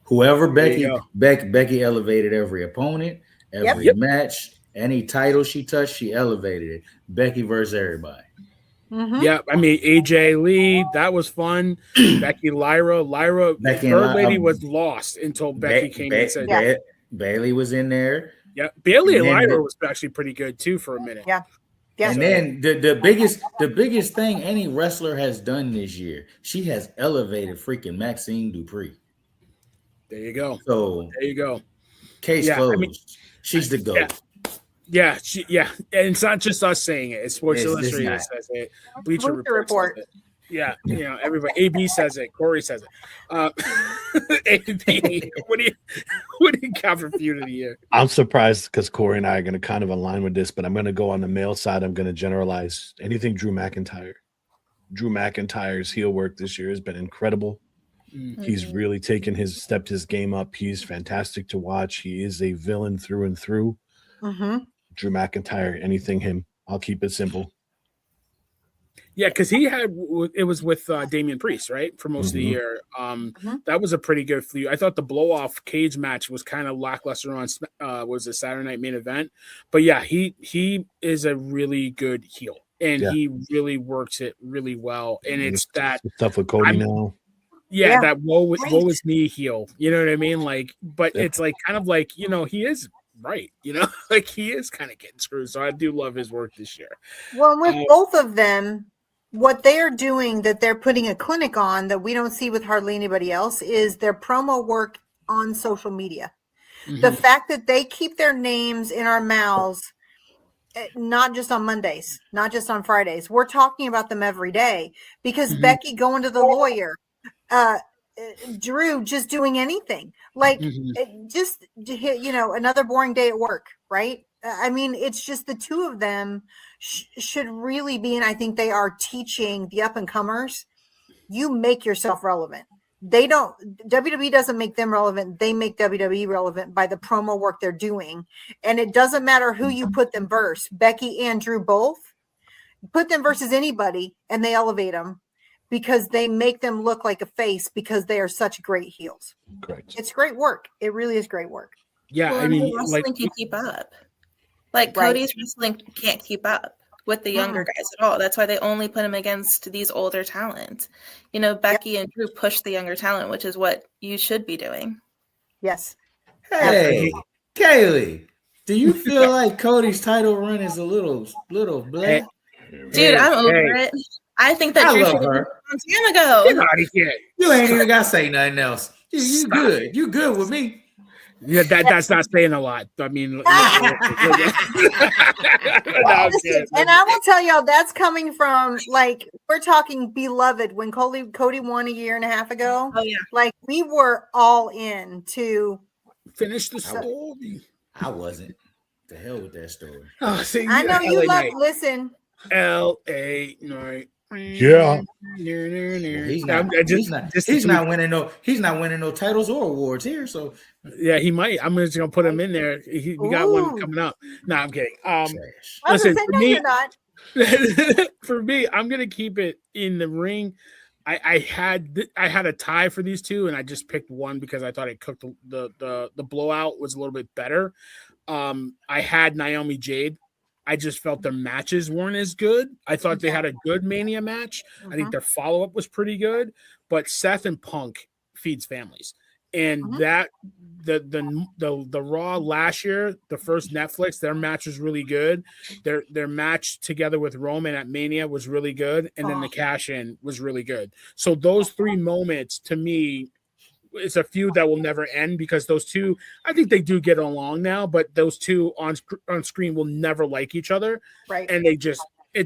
Whoever Becky elevated every opponent. Every match, any title she touched, she elevated it. Becky versus everybody. Yeah, I mean AJ Lee, that was fun. Becky, Lyra, Third Lady was lost until Becky came and said Bailey was in there. Yeah, Bailey and Lyra was actually pretty good too for a minute. Yeah. And then the biggest thing any wrestler has done this year, she has elevated freaking Maxine Dupree. There you go. So There you go. case Yeah, closed. I mean, She's the GOAT. Yeah, and it's not just us saying it. It's Sports It's Illustrated not. says it. Bleacher Report. Says it. Yeah, everybody. AB says it. Corey says it. AB, what do you got for feud of the year? I'm surprised because Corey and I are going to kind of align with this, but I'm going to go on the male side. I'm going to generalize anything Drew McIntyre. Drew McIntyre's heel work this year has been incredible. Mm-hmm. He's really stepped his game up. He's fantastic to watch. He is a villain through and through. Mm-hmm. Drew McIntyre, anything him. I'll keep it simple. Yeah, because it was with Damian Priest, right, for most of the year. That was a pretty good feud. I thought the blow-off cage match was kind of lackluster on was a Saturday Night Main Event, but yeah, he is a really good heel, and he really works it really well. And it's that stuff with Cody now. Yeah, that woe is me heel. You know what I mean? Like, but it's like kind of like he is. Right, like he is kind of getting screwed. So I do love his work this year. Well, with both of them, what they are doing that they're putting a clinic on that we don't see with hardly anybody else is their promo work on social media. Mm-hmm. The fact that they keep their names in our mouths, not just on Mondays, not just on Fridays. We're talking about them every day because Becky going to the lawyer, Drew just doing anything like just another boring day at work, right? I mean, it's just the two of them should really be, and I think they are teaching the up and comers. You make yourself relevant. WWE doesn't make them relevant. They make WWE relevant by the promo work they're doing. And it doesn't matter who you put them versus, Becky and Drew both. Put them versus anybody and they elevate them because they make them look like a face because they are such great heels. Correct. It's great work. It really is great work. Yeah, I mean, wrestling can keep up. Like Cody's wrestling can't keep up with the younger guys at all. That's why they only put him against these older talent. Becky and Drew push the younger talent, which is what you should be doing. Yes. Hey, Kaylee, do you feel like Cody's title run is a little blah? Dude, I'm over it. I think that Drew should have been a long time ago. Get out of here. You ain't even got to say nothing else. You good. You good with me. Yeah, that's not saying a lot. I mean, and I will tell y'all that's coming from we're talking beloved when Cody won a year and a half ago. Oh yeah, we were all in to finish the story. I wasn't. The hell with that story. Oh, see, I know you love. Listen, L.A. Night. Yeah. He's not winning no titles or awards here. So yeah, he might. I'm just gonna put him in there. We got one coming up. No, I'm kidding. Listen, you're not. For me, I'm gonna keep it in the ring. I had a tie for these two, and I just picked one because I thought it cooked the blowout was a little bit better. I had Naomi Jade. I just felt their matches weren't as good. I thought they had a good Mania match. I think their follow-up was pretty good, but Seth and Punk feeds families. And that the Raw last year, the first Netflix, their match was really good. Their match together with Roman at Mania was really good, and then the cash-in was really good. So those three moments to me, it's a feud that will never end because those two, I think they do get along now, but those two on screen will never like each other, right? And it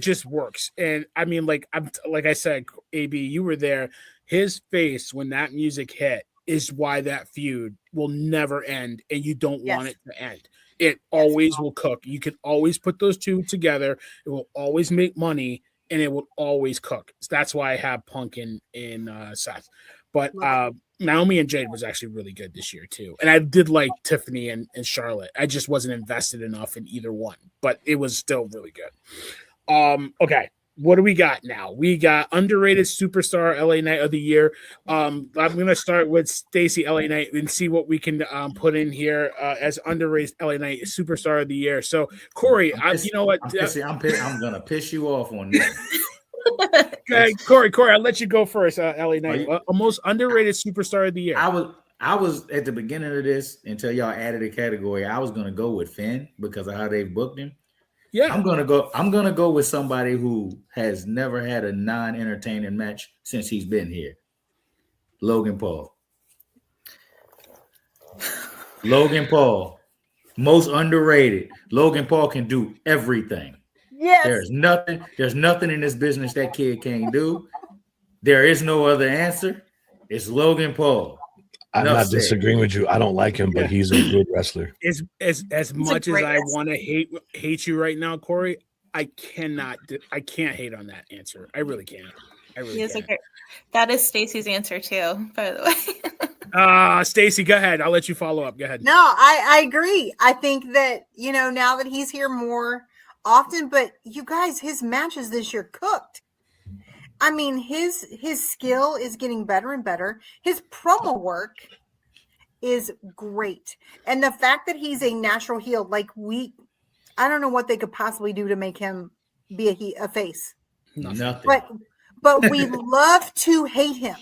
just works. And I mean, like I said, AB, you were there. His face when that music hit is why that feud will never end, and you don't want it to end. It always will cook. You can always put those two together. It will always make money, and it will always cook. So that's why I have Punk in Seth. But Naomi and Jade was actually really good this year too. And I did like Tiffany and Charlotte. I just wasn't invested enough in either one, but it was still really good. Okay. What do we got now? We got underrated superstar LA Knight of the year. I'm going to start with Stacey LA Knight and see what we can put in here as underrated LA Knight superstar of the year. So Corey, you know what? I'm going to piss you off on this. Okay, Corey, I'll let you go first. LA Knight, a most underrated superstar of the year. I was at the beginning of this until y'all added a category. I was going to go with Finn because of how they booked him. Yeah, I'm gonna go with somebody who has never had a non-entertaining match since he's been here. Logan Paul. Logan Paul, most underrated. Logan Paul can do everything. Yes. There's nothing in this business that kid can't do. There is no other answer. It's Logan Paul. I'm not disagreeing with you. I don't like him, but he's a good wrestler. As much as I want to hate you right now, Corey, I can't hate on that answer. I really can't. That is Stacey's answer too, by the way. Stacey, go ahead. I'll let you follow up. Go ahead. No, I agree. I think that, now that he's here more often, but you guys, his matches this year cooked. I mean, his skill is getting better and better. His promo work is great. And the fact that he's a natural heel, I don't know what they could possibly do to make him be a face. Nothing. But we love to hate him,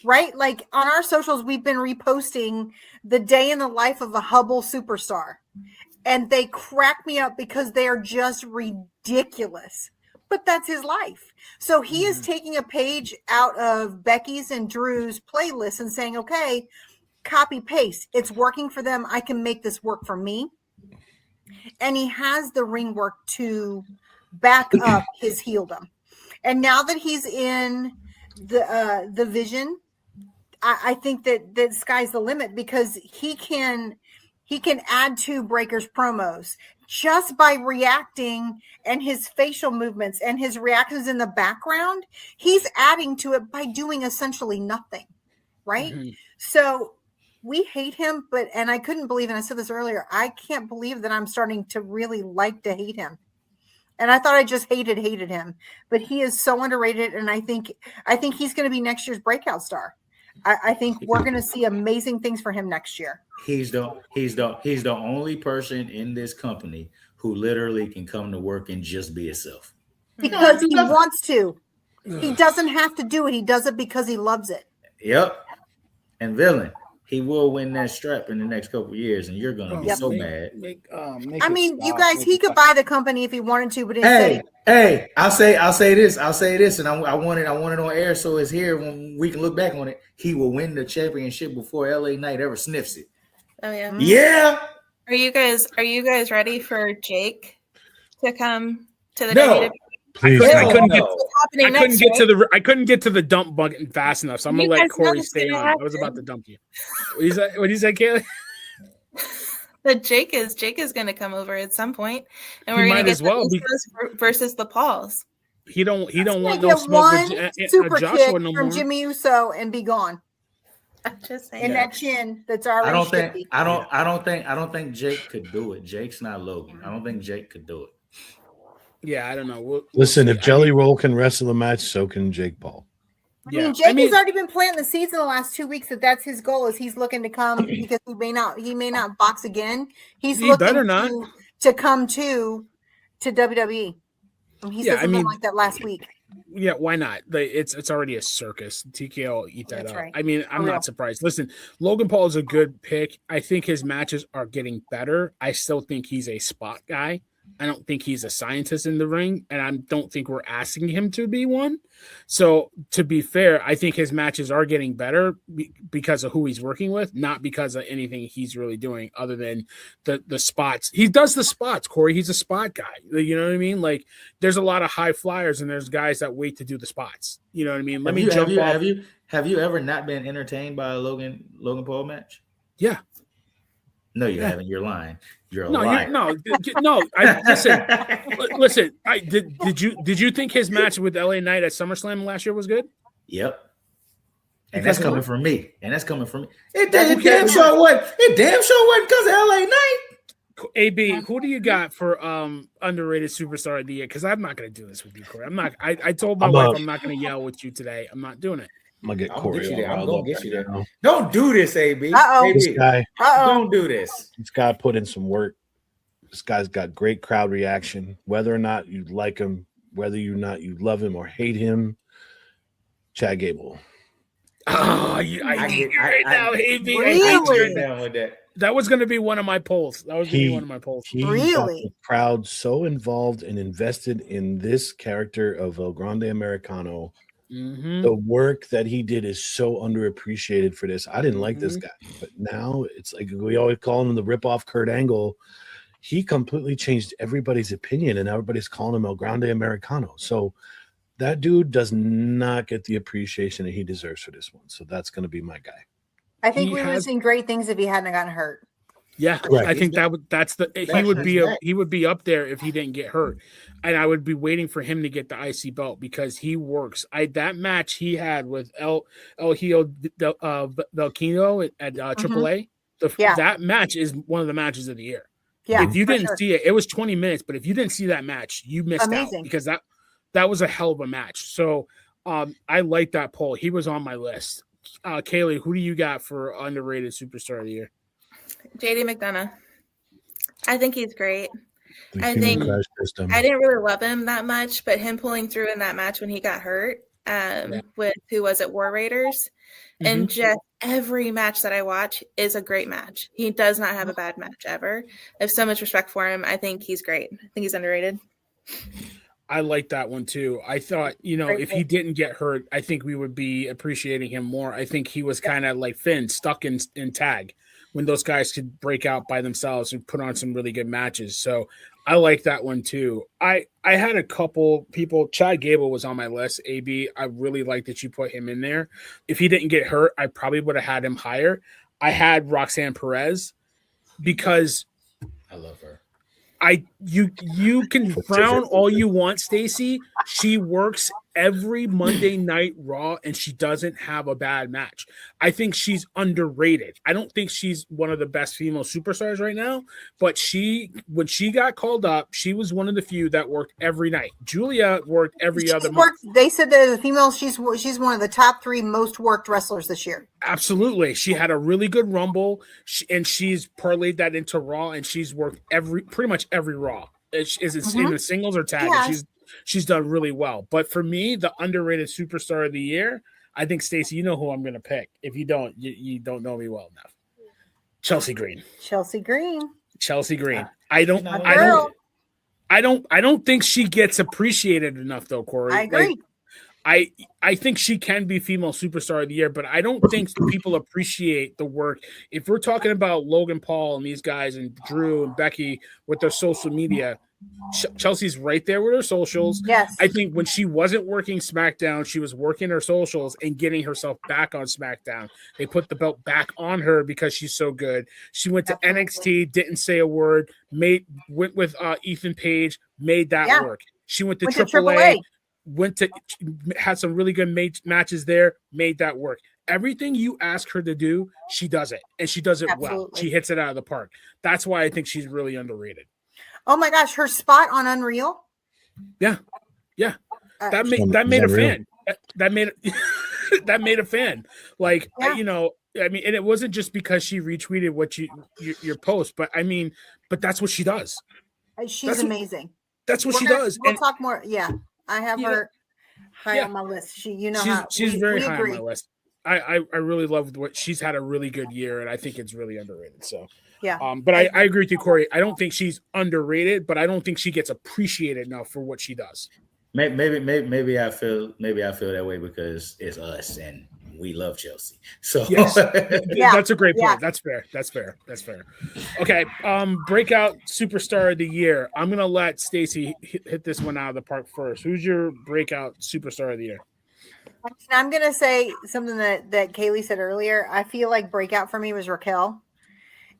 right? Like on our socials, we've been reposting the day in the life of a Hubble superstar. And they crack me up because they are just ridiculous. But that's his life. So he is taking a page out of Becky's and Drew's playlist and saying, okay, copy paste. It's working for them. I can make this work for me. And he has the ring work to back up his heeldom. And now that he's in the Vision, I think that the sky's the limit because he can add to Breaker's promos just by reacting and his facial movements and his reactions in the background. He's adding to it by doing essentially nothing, right? Mm-hmm. So we hate him, and I couldn't believe, and I said this earlier, I can't believe that I'm starting to really like to hate him. And I thought I just hated him, but he is so underrated. And I think he's going to be next year's breakout star. I think we're going to see amazing things for him next year. He's the only person in this company who literally can come to work and just be himself. Because he wants to. He doesn't have to do it. He does it because he loves it. Yep. And Villain, he will win that strap in the next couple of years, and you're going to be so mad. You guys, he could buy the company if he wanted to, but I'll say this, and I want it on air, so it's here when we can look back on it. He will win the championship before LA Knight ever sniffs it. Oh yeah. Yeah. Are you guys ready for Jake to come to the WWE? Please. I couldn't get to the dump button fast enough, so I'm gonna let Corey stay on. I was about to dump you. What did you say, Kaylee? That Jake is going to come over at some point, and we're going to get the versus the Pauls. He don't want no smoke with super Joshua kick no from more. Jimmy Uso and be gone. I'm just saying. And that chin that's already. I don't think Jake could do it. Jake's not Logan. I don't think Jake could do it. Yeah, I don't know. Listen, if Jelly Roll can wrestle a match, so can Jake Paul. I mean, Jake has already been planting the seeds in the last 2 weeks that's his goal. Is he's looking to come because he may not box again. He's looking to come to WWE. He said something like that last week. Yeah, why not? It's already a circus. TKO will eat that up. Right. I mean, I'm not surprised. Listen, Logan Paul is a good pick. I think his matches are getting better. I still think he's a spot guy. I don't think he's a scientist in the ring, and I don't think we're asking him to be one. So, to be fair, I think his matches are getting better because of who he's working with, not because of anything he's really doing other than the spots. He does the spots, Corey. He's a spot guy. You know what I mean? Like, there's a lot of high flyers, and there's guys that wait to do the spots. You know what I mean? Have you ever not been entertained by a Logan Paul match? Yeah. No, you haven't. You're lying. You're a liar. Listen. Did you think his match with LA Knight at SummerSlam last year was good? Yep. And that's coming from me. It damn sure wasn't because of LA Knight. AB, who do you got for underrated superstar of the year? Because I'm not going to do this with you, Corey. I'm not. I told my wife I'm not going to yell with you today. I'm not doing it. I'm gonna get Corey. I'm gonna get you there. Don't do this, AB. This guy. Don't do this. This guy put in some work. This guy's got great crowd reaction. Whether or not you like him, whether you love him or hate him, Chad Gable. Oh, I hate you right now, AB. Really? That was going to be one of my polls. He got the crowd so involved and invested in this character of El Grande Americano Mm-hmm. The work that he did is so underappreciated for this. I didn't like this guy, but now it's like we always call him the rip-off Kurt Angle. He completely changed everybody's opinion, and everybody's calling him El Grande Americano. So that dude does not get the appreciation that he deserves for this one. So that's going to be my guy. I think we would have seen great things if he hadn't gotten hurt. Yeah, Correct. I think he would be up there if he didn't get hurt, and I would be waiting for him to get the IC belt because he works. That match he had with El Hijo Velquino at AAA, that match is one of the matches of the year. Yeah, if you didn't see it, it was 20 minutes, but if you didn't see that match, you missed out because that was a hell of a match. So I like that poll. He was on my list. Kaylee, who do you got for underrated superstar of the year? JD McDonough. I think he's great. I didn't really love him that much, but him pulling through in that match when he got hurt with who was it, War Raiders, and just every match that I watch is a great match. He does not have a bad match ever. I have so much respect for him. I think he's great. I think he's underrated. I like that one too. I thought, if he didn't get hurt, I think we would be appreciating him more. I think he was kind of like Finn, stuck in tag when those guys could break out by themselves and put on some really good matches. So I like that one too. I had a couple people. Chad Gable was on my list. AB, I really like that you put him in there. If he didn't get hurt, I probably would have had him higher. I had Roxanne Perez because I love her. You can frown all you want, Stacey. She works every Monday Night Raw and she doesn't have a bad match. I think she's underrated. I don't think she's one of the best female superstars right now, but when she got called up, she was one of the few that worked every night. Julia worked every other month. They said that as a female, she's one of the top 3 most worked wrestlers this year. Absolutely. She had a really good Rumble, and she's parlayed that into Raw, and she's worked pretty much every Raw. Is it in the singles or tag? Yeah. She's done really well. But for me, the underrated superstar of the year, I think, Stacey, you know who I'm going to pick. If you don't, you don't know me well enough. Chelsea Green. I don't think she gets appreciated enough, though, Corey. I agree. I think she can be female superstar of the year, but I don't think people appreciate the work. If we're talking about Logan Paul and these guys and Drew and Becky with their social media, Chelsea's right there with her socials. Yes. I think when she wasn't working SmackDown, she was working her socials and getting herself back on SmackDown. They put the belt back on her because she's so good. She went to NXT, didn't say a word, went with Ethan Page, made that work. She went to AAA. Had some really good matches there, made that work. Everything you ask her to do, she does it, and she does it well. She hits it out of the park. That's why I think she's really underrated. Oh my gosh, her spot on Unreal. Yeah. That made a fan. That made a fan. Like, I mean, and it wasn't just because she retweeted what your post, but that's what she does. She's amazing. That's what she does. We'll talk more. Yeah. I have her high on my list. She's very high on my list. I really love what she's had a really good year, and I think it's really underrated. So but I agree with you, Corey. I don't think she's underrated, but I don't think she gets appreciated enough for what she does. Maybe I feel that way because it's us and we love Chelsea. So yes. That's a great point. That's fair. Okay. Breakout superstar of the year. I'm gonna let Stacey hit this one out of the park first. Who's your breakout superstar of the year? I'm gonna say something that Kaylee said earlier. I feel like breakout for me was Raquel.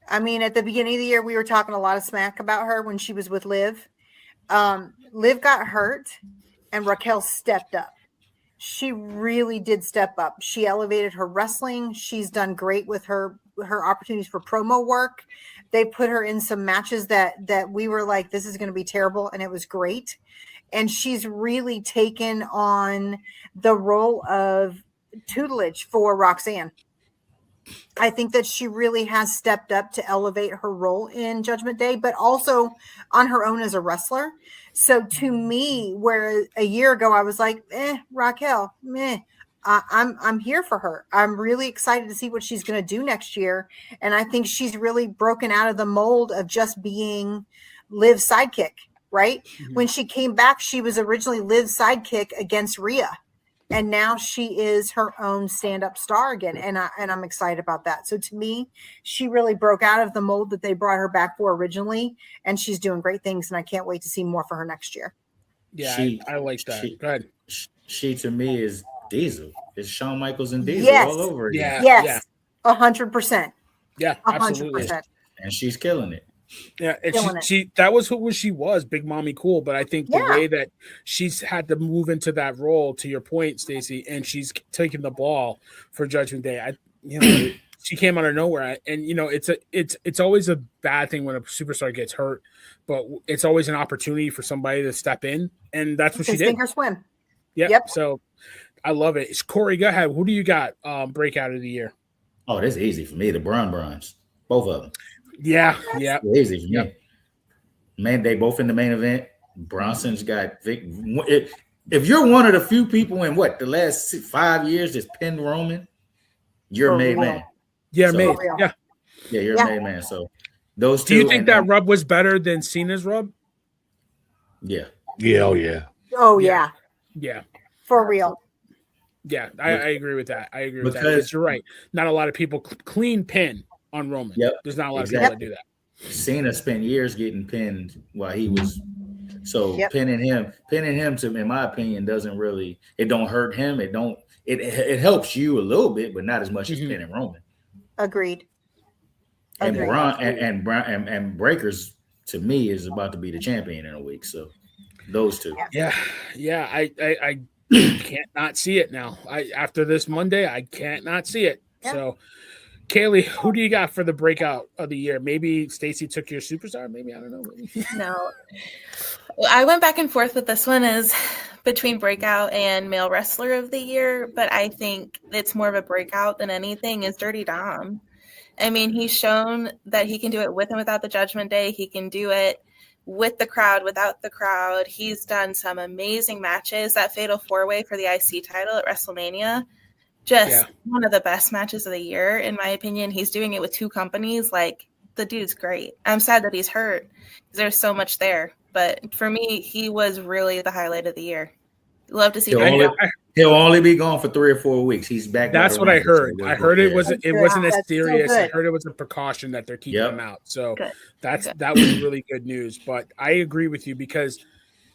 I mean, at the beginning of the year, we were talking a lot of smack about her when she was with Liv. Liv got hurt, and Raquel stepped up. She really did step up. She elevated her wrestling. She's done great with her opportunities for promo work. They put her in some matches that we were like, this is going to be terrible, and it was great. And she's really taken on the role of tutelage for Roxanne. I think that she really has stepped up to elevate her role in Judgment Day, but also on her own as a wrestler. So to me, where a year ago I was like, Raquel, I'm here for her. I'm really excited to see what she's going to do next year. And I think she's really broken out of the mold of just being Liv's sidekick, right? Mm-hmm. When she came back, she was originally Liv's sidekick against Rhea. and now she is her own stand-up star again, and I'm excited about that. So to me, she really broke out of the mold that they brought her back for originally, and she's doing great things, and I can't wait to see more for her next year. Yeah, I like that. Go ahead. She to me is Diesel. It's Shawn Michaels and Diesel Yes. all over again. Yeah. Yes, 100%. Yeah, absolutely. 100%. And she's killing it. Yeah, and she that was who she was, Big Mommy Cool. But I think the way that she's had to move into that role, to your point, Stacey, and she's taking the ball for Judgment Day. She came out of nowhere, and it's always a bad thing when a superstar gets hurt, but it's always an opportunity for somebody to step in, and that's what she did. Sink or swim. Yep. So I love it. Corey, go ahead. Who do you got? Breakout of the year. Oh, that's easy for me. The Bronze, both of them. Yeah. Easy for me. Man, they both in the main event. Bronson's got Vic. If you're one of the few people in the last 5 years that's pinned Roman, you're a made man. Yeah, so, you're a made man. So those two. Do you think that rub was better than Cena's rub? Yeah. Yeah. Oh yeah. Oh yeah. Yeah. For real. Yeah, I agree with that. I agree with that. Because you're right. Not a lot of people clean pin on Roman. Yep. There's not a lot of people that do that. Cena spent years getting pinned while he was pinning him to, in my opinion, it don't hurt him. It helps you a little bit, but not as much as pinning Roman. Agreed. And and Breakers to me is about to be the champion in a week. So those two. Yeah. I can't not see it now. After this Monday, I can't not see it. Yeah. So Kaylee, who do you got for the breakout of the year? Maybe Stacey took your superstar. Maybe, I don't know. No. Well, I went back and forth with this one as between breakout and male wrestler of the year, but I think it's more of a breakout than anything is Dirty Dom. I mean, he's shown that he can do it with and without the Judgment Day. He can do it with the crowd, without the crowd. He's done some amazing matches. That Fatal 4-Way for the IC title at WrestleMania, one of the best matches of the year, in my opinion. He's doing it with two companies. Like, the dude's great. I'm sad that he's hurt because there's so much there. But for me, he was really the highlight of the year. Love to see him. He'll only be gone for 3 or 4 weeks. He's back. That's what I heard. I heard it wasn't as serious. I heard it was a precaution that they're keeping him out. So that was really good news. But I agree with you because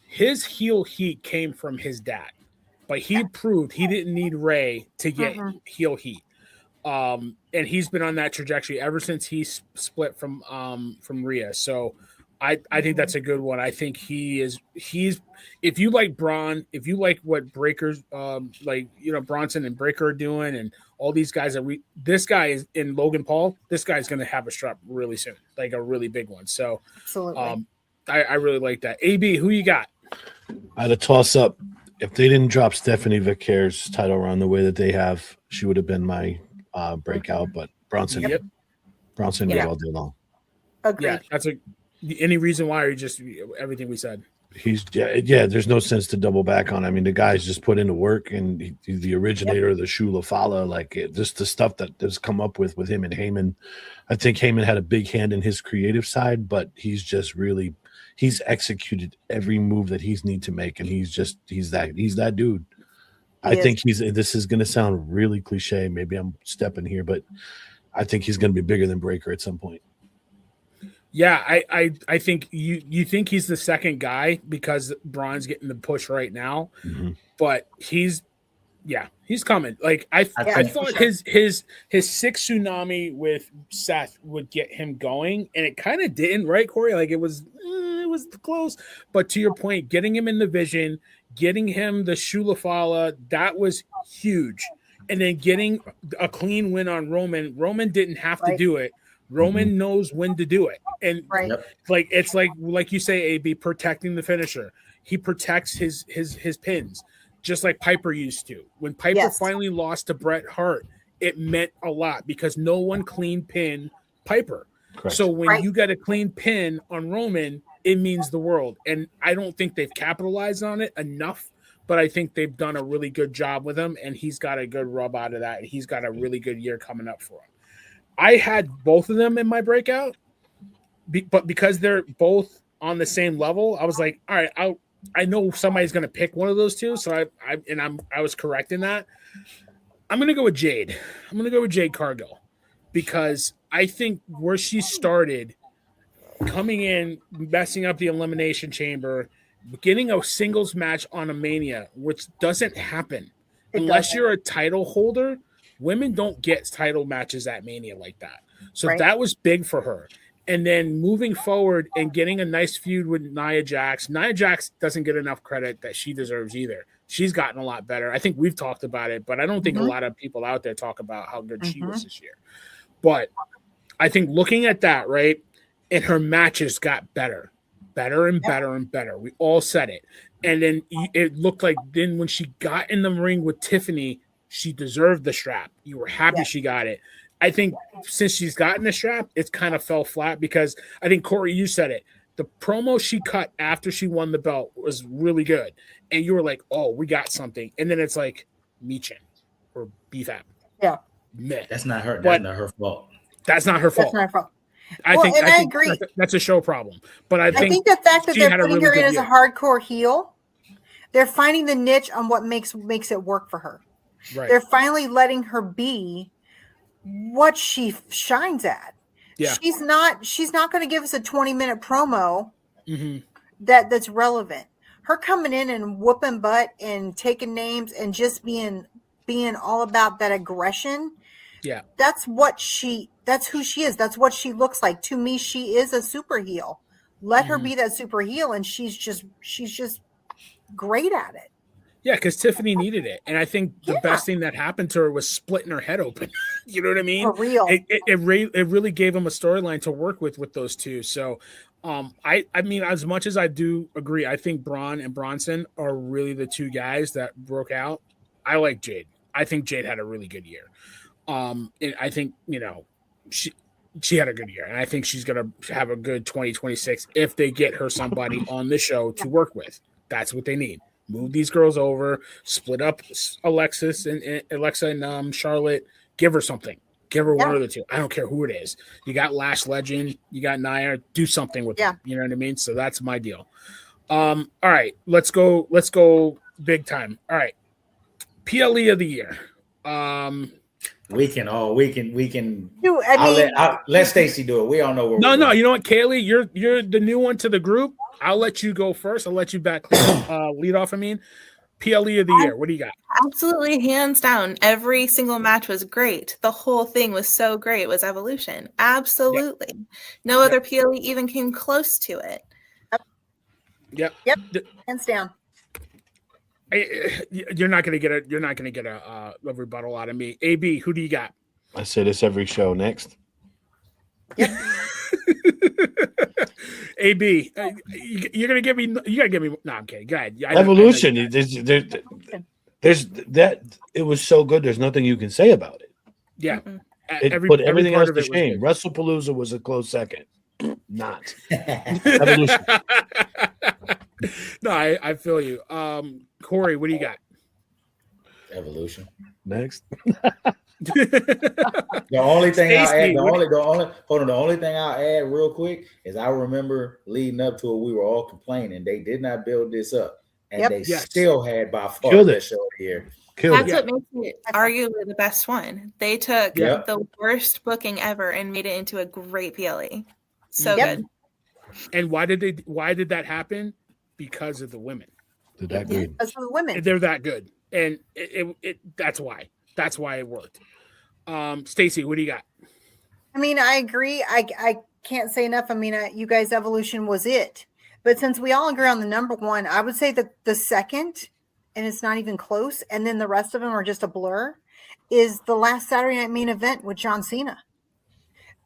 his heel heat came from his dad. But he proved he didn't need Ray to get heel heat. And he's been on that trajectory ever since he split from Rhea. So I think that's a good one. I think he's if you like Braun, if you like what Breakers Bronson and Breaker are doing and all these guys this guy is in Logan Paul, this guy's gonna have a strap really soon, like a really big one. So absolutely. I really like that. AB, who you got? I had a toss up. If they didn't drop Stephanie Vicare's title run the way that they have, she would have been my breakout, but Bronson did all day long. Agreed. Yeah, that's any reason why, or just everything we said? There's no sense to double back on. I mean, the guy's just put into work, and he's the originator of the Shula Fala. Just the stuff that has come up with him and Heyman. I think Heyman had a big hand in his creative side, but he's executed every move that he's need to make, and he's that dude. I think this is going to sound really cliche. Maybe I'm stepping here, but I think he's going to be bigger than Breaker at some point. Yeah, I think you think he's the second guy because Braun's getting the push right now, but he's coming. Like I thought his 6 tsunami with Seth would get him going, and it kind of didn't, right, Corey? Like it was close, but to your point, getting him in the vision, getting him the Shula Fala, that was huge, and then getting a clean win on Roman. Roman didn't have to do it. Roman knows when to do it. And it's like you say, AB, protecting the finisher. He protects his pins, just like Piper used to. When Piper finally lost to Bret Hart, it meant a lot because no one clean pinned Piper. Correct. So when you get a clean pin on Roman, it means the world. And I don't think they've capitalized on it enough, but I think they've done a really good job with him, and he's got a good rub out of that. And he's got a really good year coming up for him. I had both of them in my breakout, but because they're both on the same level, I was like, all right, I know somebody's going to pick one of those two, so I was correct in that. I'm going to go with Jade. I'm going to go with Jade Cargill because I think where she started, coming in, messing up the Elimination Chamber, getting a singles match on a Mania, which doesn't happen unless you're a title holder. Women don't get title matches at Mania like that. So that was big for her. And then moving forward and getting a nice feud with Nia Jax. Nia Jax doesn't get enough credit that she deserves either. She's gotten a lot better. I think we've talked about it, but I don't think a lot of people out there talk about how good she was this year. But I think looking at that, right, and her matches got better and better and better. We all said it. And then it looked like then when she got in the ring with Tiffany, she deserved the strap. You were happy she got it. I think since she's gotten the strap, it's kind of fell flat because I think, Corey, you said it. The promo she cut after she won the belt was really good. And you were like, oh, we got something. And then it's like, Michin or BFAP. Yeah. Meh. That's not her. That's not her fault. That's not her fault. That's not her fault. I think agree. That's a show problem. But I think the fact that they're putting really her in as year. a hardcore heel, they're finding the niche on what makes it work for her. Right. They're finally letting her be what she shines at. Yeah. She's not going to give us a 20-minute promo that's relevant. Her coming in and whooping butt and taking names and just being all about that aggression. Yeah. That's who she is. That's what she looks like. To me, she is a super heel. Let her be that super heel, and she's just great at it. Yeah, because Tiffany needed it. And I think the best thing that happened to her was splitting her head open. You know what I mean? For real. It really gave him a storyline to work with those two. So I mean, as much as I do agree, I think Braun and Bronson are really the two guys that broke out. I like Jade. I think Jade had a really good year. And I think, she had a good year. And I think she's going to have a good 2026 if they get her somebody on the show to work with. That's what they need. Move these girls over, split up Alexa and Charlotte. Give her something. Give her one of the two. I don't care who it is. You got Lash Legend. You got Nia. Do something with them. You know what I mean? So that's my deal. All right. Let's go big time. All right. PLE of the year. We can. Dude, Let Stacey do it. We all know where. No. You know what, Kaylee? You're the new one to the group. I'll let you go first. I'll let you lead off. PLE of the year. What do you got? Absolutely, hands down. Every single match was great. The whole thing was so great. It was Evolution. Absolutely. Yep. No other PLE even came close to it. Yep. Hands down. You're not gonna get a rebuttal out of me. AB, who do you got? I say this every show. Next. Yep. AB, you're gonna give me. You gotta give me. No, I'm kidding. Go ahead. Evolution. There's that. It was so good. There's nothing you can say about it. Yeah. It put everything else to shame. WrestlePalooza was a close second. Not Evolution. No, I feel you. Corey, what do you got? Evolution. Next. The only thing I'll add, the only thing I'll add real quick is I remember leading up to it, we were all complaining they did not build this up, and they still had by far the best show of the year. That's what makes it arguably the best one. They took the worst booking ever and made it into a great PLE. So good. And why did that happen? Because of the women. They're that good. Because of the women. They're that good, and that's why. That's why it worked. Stacey, what do you got? I mean, I agree. I can't say enough. I mean, you guys' Evolution was it. But since we all agree on the number one, I would say the second, and it's not even close, and then the rest of them are just a blur, is the last Saturday Night Main Event with John Cena.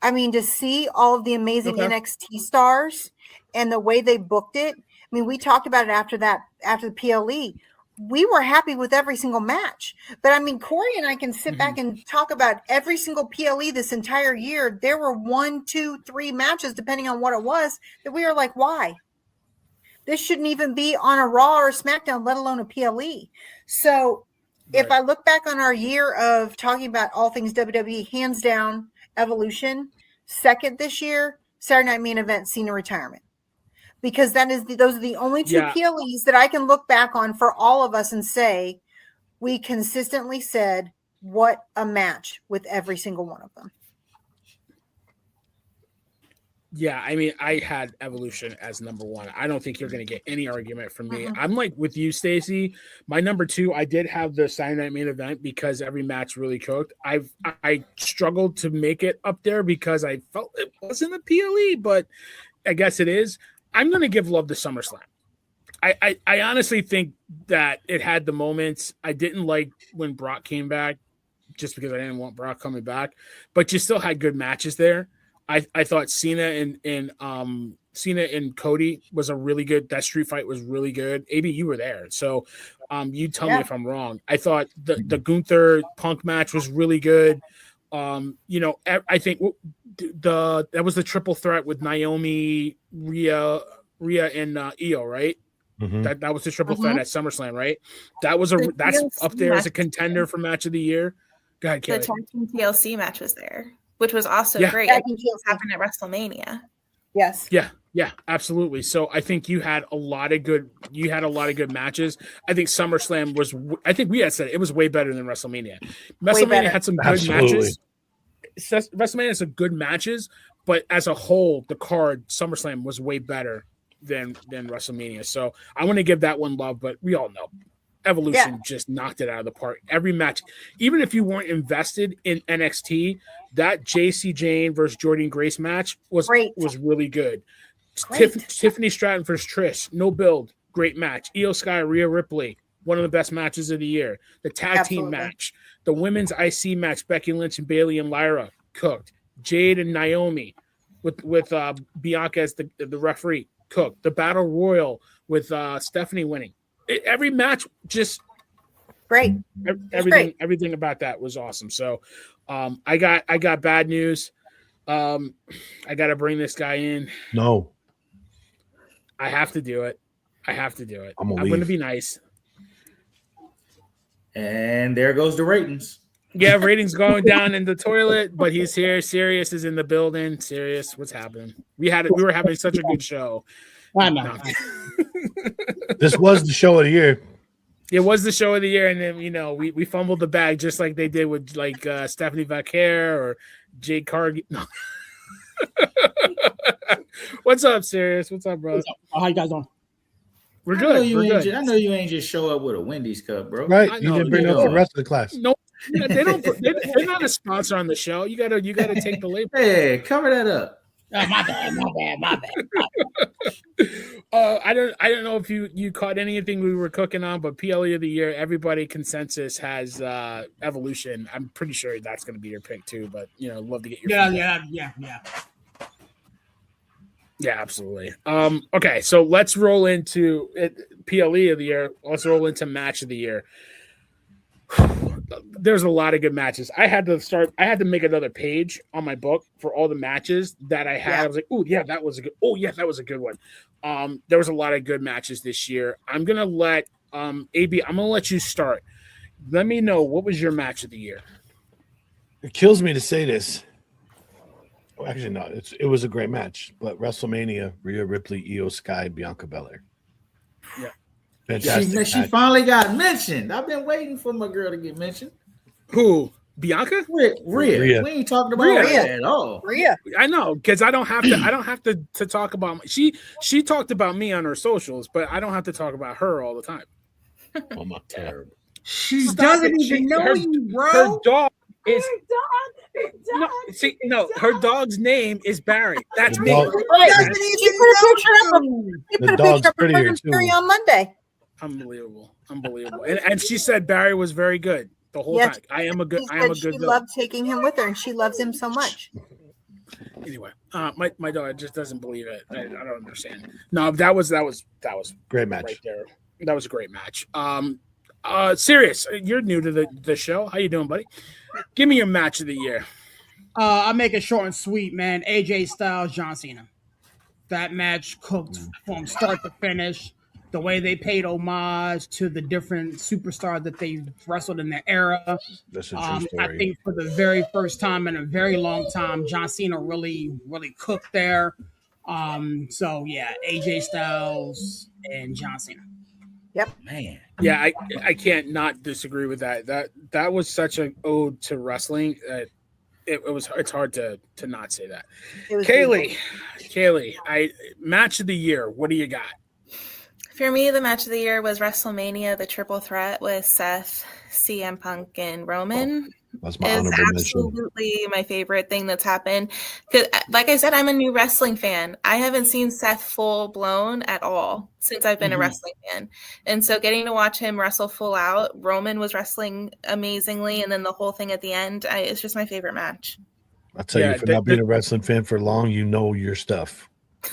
I mean, to see all of the amazing NXT stars and the way they booked it. I mean, we talked about it after the PLE. We were happy with every single match. But I mean, Corey and I can sit back and talk about every single PLE this entire year. There were 1, 2, 3 matches, depending on what it was, that we were like, why? This shouldn't even be on a Raw or a SmackDown, let alone a PLE. So if I look back on our year of talking about all things WWE, hands down, Evolution. Second this year, Saturday Night Main Event, Cena retirement. because those are the only two Yeah. PLEs that I can look back on for all of us and say we consistently said what a match with every single one of them. Yeah, I mean, I had Evolution as number one. I don't think you're going to get any argument from me. I'm like with you, Stacey. My number two, I did have the Saturday Night Main Event because every match really cooked. I struggled to make it up there because I felt it wasn't a PLE, but I guess it is. I'm going to give love to SummerSlam. I honestly think that it had the moments. I didn't like when Brock came back just because I didn't want Brock coming back, but you still had good matches there. I thought Cena and Cody was a really good. That street fight was really good. AB, you were there, so you tell me if I'm wrong. I thought the Gunther Punk match was really good. I think that was the triple threat with Naomi, Rhea, and Io, right? Mm-hmm. That was the triple threat at SummerSlam, right? That's up there as a contender for match of the year. Go ahead, Kelly. The tag team TLC match was there, which was also great. It happened at WrestleMania. Yes. Yeah, absolutely. So I think you had a lot of good matches. I think SummerSlam was. I think we had said it was way better than WrestleMania. WrestleMania had some good matches. WrestleMania had some good matches, but as a whole, the card SummerSlam was way better than WrestleMania. So I want to give that one love, but we all know Evolution just knocked it out of the park. Every match, even if you weren't invested in NXT, that JC Jane versus Jordynne Grace match was really good. Tiffany Stratton versus Trish, no build, great match. Io Sky, Rhea Ripley, one of the best matches of the year. The tag team match, the women's IC match, Becky Lynch and Bayley and Lyra, cooked. Jade and Naomi with Bianca as the referee, cooked. The Battle Royal with Stephanie winning. Every match just great. Everything about that was awesome. So I got bad news. I got to bring this guy in. No, I have to do it. I'm going to be nice. And there goes the ratings. Yeah, ratings going down in the toilet, but he's here. Sirius is in the building. Sirius, what's happening? We were having such a good show. I know. This was the show of the year. It was the show of the year, and then we fumbled the bag just like they did with Stephanie Vaquer or Jade Cargill. No. What's up, Sirius? What's up, bro? How you guys doing? We're good. I know you ain't just show up with a Wendy's cup, bro. Right? You didn't bring up the rest of the class. No, they don't. They're not a sponsor on the show. You gotta take the label. Hey, cover that up. Oh, my bad. I don't know if you caught anything we were cooking on, but PLE of the year, everybody consensus has Evolution. I'm pretty sure that's going to be your pick too, but love to get your yeah. Yeah, absolutely. Okay, so let's roll into PLE of the year. Let's roll into match of the year. There's a lot of good matches. I had to make another page on my book for all the matches that I had. I was like, that was a good one. There was a lot of good matches this year. I'm gonna let AB, I'm gonna let you start. Let me know, what was your match of the year? It kills me to say this. Well, actually, no, it was a great match. But WrestleMania, Rhea Ripley, Io Sky, Bianca Belair. Yeah. Fantastic. She finally got mentioned. I've been waiting for my girl to get mentioned. Who? Bianca? Rhea. We ain't talking about Rhea at all. Rhea. I know, because I don't have to talk about she talked about me on her socials, but I don't have to talk about her all the time. Oh my terrible. She doesn't even know you, bro. Her dog is her dog's name is Barry. That's me. She put a picture up prettier too. on Monday. Unbelievable. And she said Barry was very good the whole time. I am a good. She loved taking him with her, and she loves him so much. Anyway, my dog just doesn't believe it. I don't understand. No, that was great match right there. That was a great match. Sirius, you're new to the show. How you doing, buddy? Give me your match of the year. I'll make it short and sweet, man. AJ Styles, John Cena. That match cooked from start to finish. The way they paid homage to the different superstars that they wrestled in their era. That's a true story. I think for the very first time in a very long time, John Cena really, really cooked there. So yeah, AJ Styles and John Cena. Man, Yeah, I can't not disagree with that. That was such an ode to wrestling. It's hard to not say that. It was Kaylee, match of the year. What do you got? For me, the match of the year was WrestleMania, the triple threat with Seth, CM Punk, and Roman. That's my Is honorable mention. absolutely my favorite thing that's happened. Because, like I said, I'm a new wrestling fan. I haven't seen Seth full blown at all since I've been a wrestling fan. And so getting to watch him wrestle full out, Roman was wrestling amazingly. And then the whole thing at the end, it's just my favorite match. I'll tell you, for not being a wrestling fan for long, you know your stuff.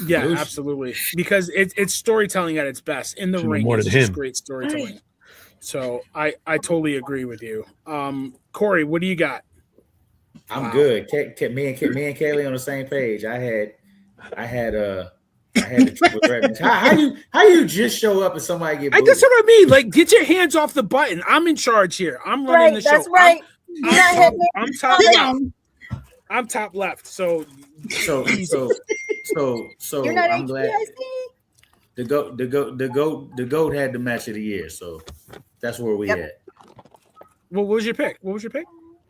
Yeah, absolutely. Because it's storytelling at its best. In the ring, it's just great storytelling. So I totally agree with you. Corey, what do you got? I'm good. Me and Kaylee on the same page. I had the triple threat. How you just show up and somebody get booed? That's what I mean. Like, get your hands off the button. I'm in charge here. I'm running the show. That's right. I'm top left. I'm top left. So You're not I'm glad HBIC? the goat had the match of the year. So that's where we at. Well, what was your pick?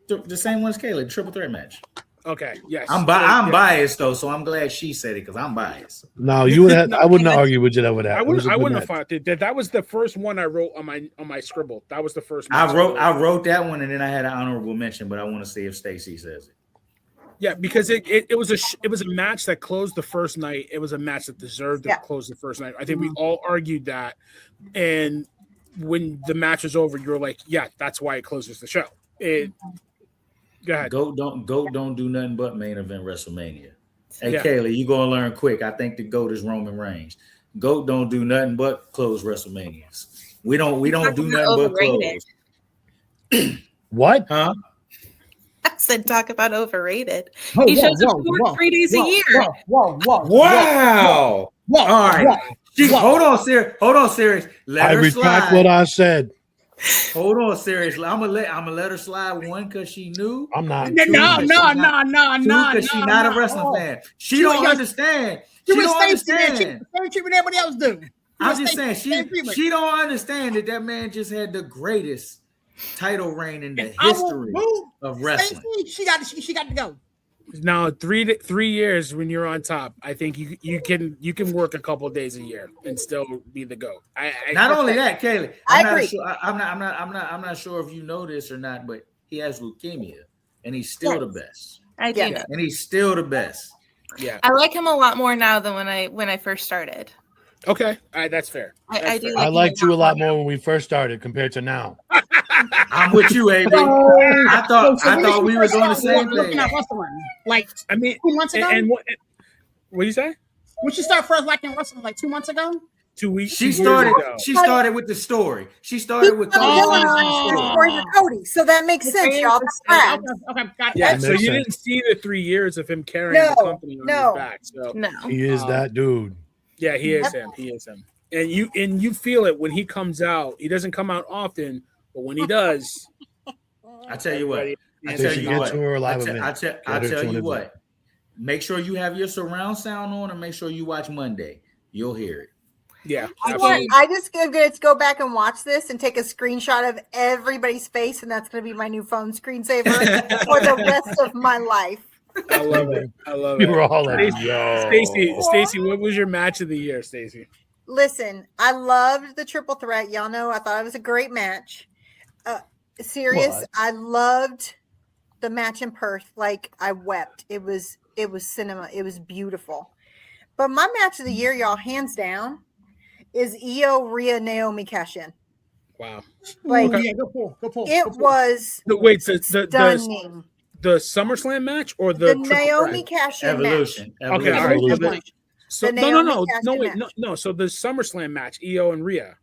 The same one as Kaylee, triple threat match. Okay, yes. I'm biased though, so I'm glad she said it because I'm biased. No, you would have. I wouldn't argue with you that with that. I wouldn't have fought it. That was the first one I wrote on my scribble. That was the first. I wrote that one, and then I had an honorable mention, but I want to see if Stacey says it. Yeah, because it was a match that closed the first night. It was a match that deserved to close the first night. I think we all argued that, and when the match was over, you were like, "Yeah, that's why it closes the show." Go ahead. Goat don't do nothing but main event WrestleMania. Hey, Kaylee, you gonna learn quick. I think the GOAT is Roman Reigns. GOAT don't do nothing but close WrestleManias. We don't do nothing but close. What? Huh? I said talk about overrated. Oh, He shows up 3 days a year. Wow. All right. Hold on, serious. I retract what I said. Hold on, seriously. I'm gonna let her slide. One, because she knew. I'm not. No. Because she's not a wrestling fan. She don't understand. She don't understand. Same treatment everybody else do. I'm just saying she don't understand that man just had the greatest title reign in the history of wrestling. She got to go. Now, 3 years when you're on top, I think you can work a couple of days a year and still be the GOAT. Not only that, Kaylee, I agree. I'm not sure if you know this or not, but he has leukemia, and he's still the best. I do know. And he's still the best. Yeah, I like him a lot more now than when I first started. Okay, all right, that's fair. I do. I liked you a lot more when we first started compared to now. I'm with you, AB. I thought we were on the same page. Like, I mean, 2 months ago. And what do you say? When she started first liking wrestling, like 2 months ago. 2 weeks. She started with the story. She started with the story with Cody, so that makes sense, y'all. That's Okay, got it. Yeah, so you sense. didn't see the 3 years of him carrying the company on his back. So No. He is that dude. yeah, he is him. He is him. And you feel it when he comes out. He doesn't come out often, but when he does, I tell you what. I tell you what. Make sure you have your surround sound on, and make sure you watch Monday. You'll hear it. yeah. I just going to go back and watch this and take a screenshot of everybody's face, and that's going to be my new phone screensaver for the rest of my life. I love it. I love We it. were all like, yo. Stacey, what was your match of the year, Stacey? Listen, I loved the triple threat. Y'all know I thought it was a great match. Serious, What? I loved the match in Perth. Like, I wept. It was cinema. It was beautiful. But my match of the year, y'all, hands down, is Io Rhea Naomi cash-in. Wow. Like, Yeah, go pull. was Wait, stunning. the SummerSlam match or the The Naomi cash-in match. Evolution. Okay, all right. Evolution. So The no, Naomi cash-in wait, match. no. So the SummerSlam match, Io and Rhea.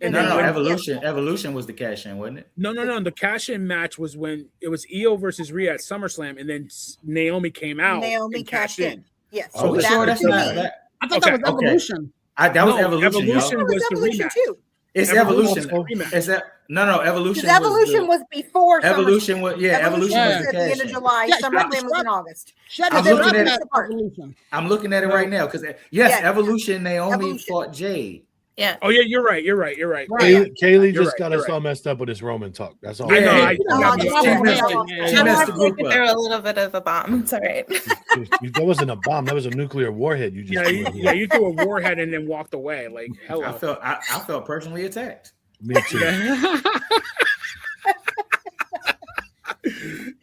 And The then Naomi- Evolution. Evolution was the cash in, wasn't it? No. The cash-in match was when it was Io versus Rhea at SummerSlam, and then Naomi came out. Naomi and cashed in. Yes. So we that sure was that's the not main. that. I thought that was Okay. Evolution. That was Evolution. Evolution Y'all. It was was the Evolution rematch. too. It's Evolution. Rematch. It's that no Evolution. Because Evolution was before Evolution. Was Evolution was was the at the end of cash-in. July. Yeah, SummerSlam was in August. Shut I'm up, looking shut at up, it. Evolution. I'm looking at it right now because Evolution. Naomi Evolution. fought Jade. Yeah. Oh yeah, you're right. Right. Kaylee You're just right, got you're us all messed up with his Roman talk. That's all. I know. Yeah. I Oh, got me just all she messed messed up. it. She I messed have the to group throw up. a little bit of a bomb. It's all right. That wasn't a bomb. That was a nuclear warhead. You just Yeah, you threw a warhead and then walked away. Like, hello. I felt personally attacked. Me too. Yeah.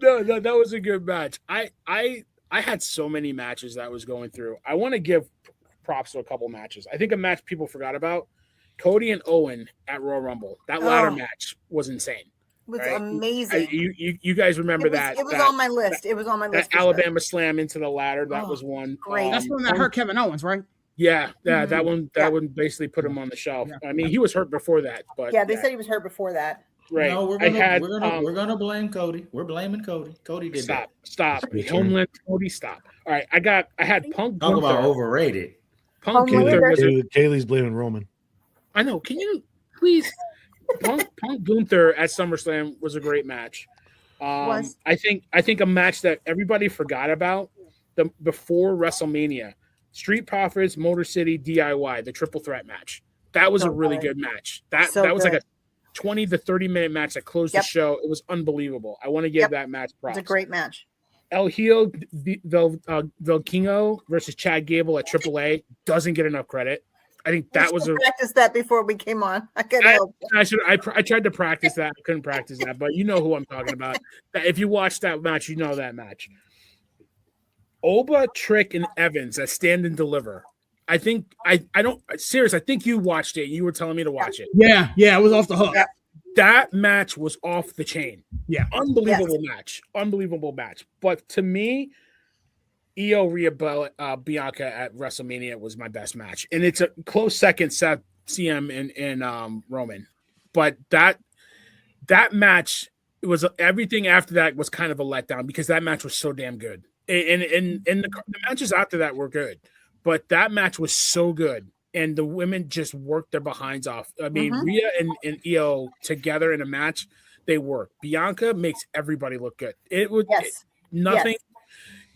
No, that was a good match. I had so many matches that I was going through. I want to give props to a couple matches. I think a match people forgot about: Cody and Owen at Royal Rumble. That ladder match was insane. It was Right? amazing. You guys remember that? It was on my list. It was on my list. That Alabama slam into the ladder. That was one. Great. That's the one that hurt Kevin Owens, right? Yeah, Mhm. that one basically put him on the shelf. Yeah. I mean, he was hurt before that, but Yeah, they said he was hurt before that. right. No, we're gonna blame Cody. We're blaming Cody. Cody did that. Stop. Homeland Cody, stop. All right, I had Punk Talk about Gunther. overrated. Punk Homeland. Gunther was Kaylee's blaming Roman. I know. Can you please? Punk Gunther at SummerSlam was a great match. Was. I think a match that everybody forgot about before WrestleMania. Street Profits, Motor City, DIY, the triple threat match. That was a really good match. That was like a 20 to 30-minute match that closed the show. It was unbelievable. I want to give that match props. It's a great match. El Hijo Velkingo versus Chad Gable at AAA doesn't get enough credit. I think that was practice that before we came on. I couldn't help. I tried to practice that. I couldn't practice that, but you know who I'm talking about. If you watch that match, you know that match. Oba, Trick, and Evans at Stand and Deliver. I think I think you watched it. You were telling me to watch it. Yeah, it was off the hook. Yeah. That match was off the chain. Yeah. Unbelievable match. But to me, Io Bianca at WrestleMania was my best match. And it's a close second, Seth CM and Roman. But that match, it was everything after that was kind of a letdown because that match was so damn good. And the matches after that were good. But that match was so good. And the women just worked their behinds off. I mean, Rhea and Io together in a match, they work. Bianca makes everybody look good. It was nothing. Yes.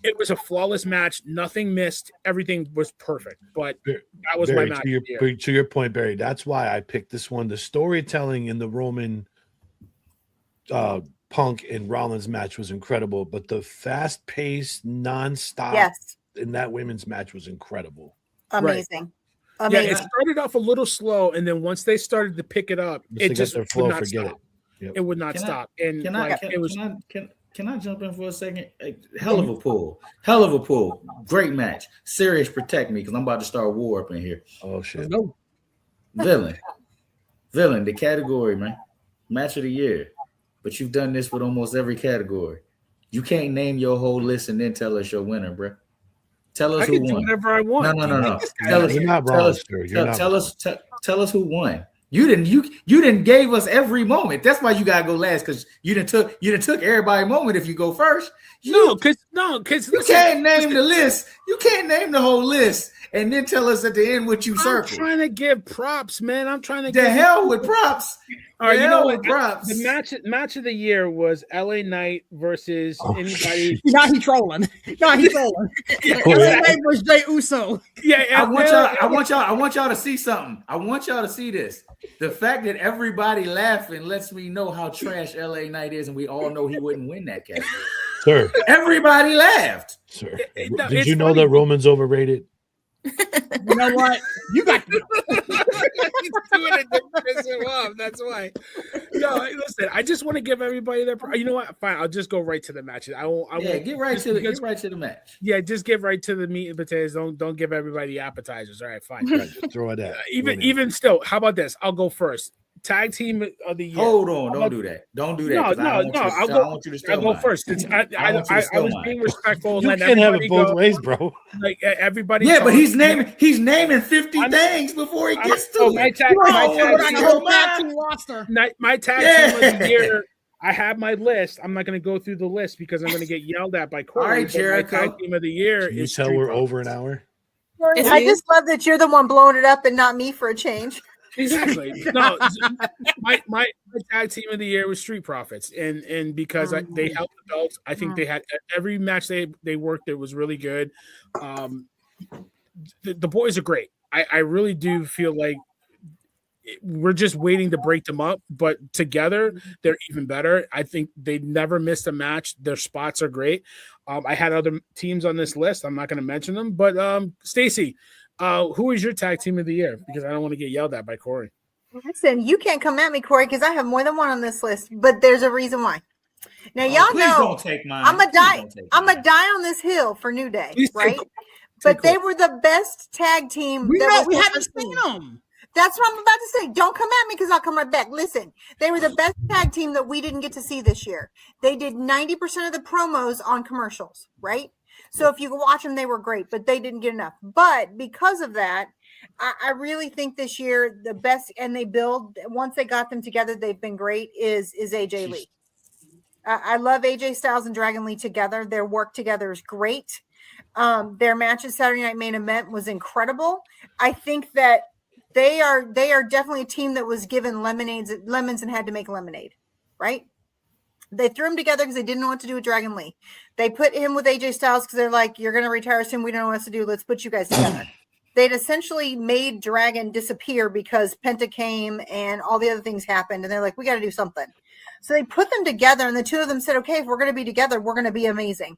It was a flawless match. Nothing missed. Everything was perfect. But that was Barry, my match. To your point, Barry, that's why I picked this one. The storytelling in the Roman Punk and Rollins match was incredible, but the fast-paced, nonstop in that women's match was incredible. Amazing. Right. Yeah, it started off a little slow, and then once they started to pick it up, it just would not stop. Yep. It would not stop. And can I jump in for a second? Hell of a pull. Great match. Serious, protect me because I'm about to start a war up in here. Oh shit. No. Villain, the category, man. Match of the year. But you've done this with almost every category. You can't name your whole list and then tell us your winner, bro. Tell us who won. Whatever I want. No. Tell us who won. You didn't gave us every moment. That's why you gotta go last because you didn't took everybody's moment if you go first. Because you can't name the list. You can't name the whole list and then tell us at the end what you circled. I'm trying to give props, man. I'm trying to the hell with props. All right, you know what? Props. The match of the year was LA Knight versus anybody. Now he trolling. LA Knight versus Jey Uso. Yeah, I want y'all to see something. I want y'all to see this. The fact that everybody laughing lets me know how trash LA Knight is, and we all know he wouldn't win that category. Sir, everybody laughed. Sir, did you know that Roman's overrated? You know what? You got He's doing it to piss him off. That's why. No, listen. I just want to give everybody their. You know what? Fine. I'll just go right to the match. I won't. Get right to the match. Yeah, just get right to the meat and potatoes. Don't give everybody the appetizers. All right, fine. Just throw it out. Even still, how about this? I'll go first. Tag team of the year. Hold on, don't do that. No. I'll go first. I was being respectful. You can't have it both ways, bro. Like everybody. Yeah, but he's naming 50 things before he gets to my tag team of the year. I have my list. I'm not going to go through the list because I'm going to get yelled at by Corey. All right, Jericho. My tag team of the year Can you tell we're over an hour? I just love that you're the one blowing it up and not me for a change. Exactly. No, my tag team of the year was Street Profits, and because they held the belts, I think they had every match they worked. It was really good. The boys are great. I really do feel like we're just waiting to break them up, but together they're even better. I think they never missed a match. Their spots are great. I had other teams on this list. I'm not going to mention them, but Stacey, who is your tag team of the year? Because I don't want to get yelled at by Corey. Listen, you can't come at me, Corey, because I have more than one on this list, but there's a reason why. Now, y'all please know don't take mine. I'm a die. Please don't take I'm a mine. die on this hill for New Day, Please right? take But they were the best tag team. We that know was we ever haven't seen. seen them. That's what I'm about to say. Don't come at me because I'll come right back. Listen, they were the best tag team that we didn't get to see this year. They did 90% of the promos on commercials, right? So if you can watch them, they were great, but they didn't get enough. But because of that, I really think this year the best, and they build, once they got them together, they've been great, is AJ Lee. I love AJ Styles and Dragon Lee together. Their work together is great. Their match at Saturday Night Main Event was incredible. I think that they are definitely a team that was given lemons and had to make lemonade, right? They threw them together because they didn't know what to do with Dragon Lee. They put him with AJ Styles because they're like, you're going to retire soon. We don't know what else to do. Let's put you guys together. They'd essentially made Dragon disappear because Penta came and all the other things happened. And they're like, we got to do something. So they put them together, and the two of them said, okay, if we're going to be together, we're going to be amazing.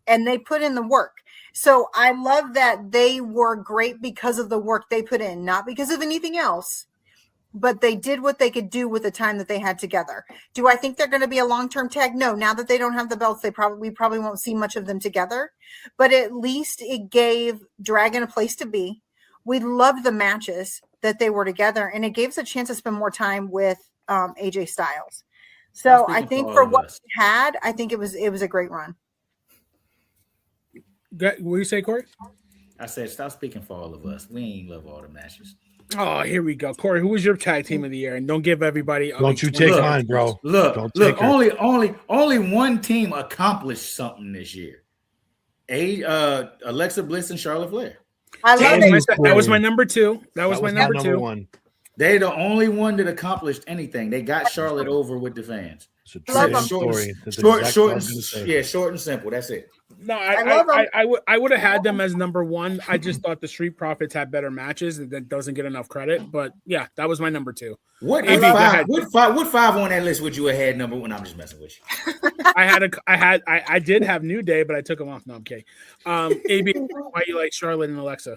And they put in the work. So I love that they were great because of the work they put in, not because of anything else, but they did what they could do with the time that they had together. Do I think they're going to be a long-term tag? No. Now that they don't have the belts, we probably won't see much of them together, but at least it gave Dragon a place to be. We loved the matches that they were together, and it gave us a chance to spend more time with AJ Styles. So I think for what we had, I think it was a great run. What do you say, Corey? I said, stop speaking for all of us. We ain't love all the matches. Oh, here we go, Corey. Who was your tag team of the year? And don't give everybody. Don't you take mine, bro. Look. Only one team accomplished something this year. Alexa Bliss and Charlotte Flair. I love it. That was my number two. That was my number two. One. They're the only one that accomplished anything. They got Charlotte over with the fans. Love them. Short and simple. That's it. No, I would have had them as number one. I just thought the Street Profits had better matches, and that doesn't get enough credit. But yeah, that was my number two. What five on that list would you have had number one? I'm just messing with you. I did have New Day, but I took them off. No, I'm kidding. AB, why you like Charlotte and Alexa?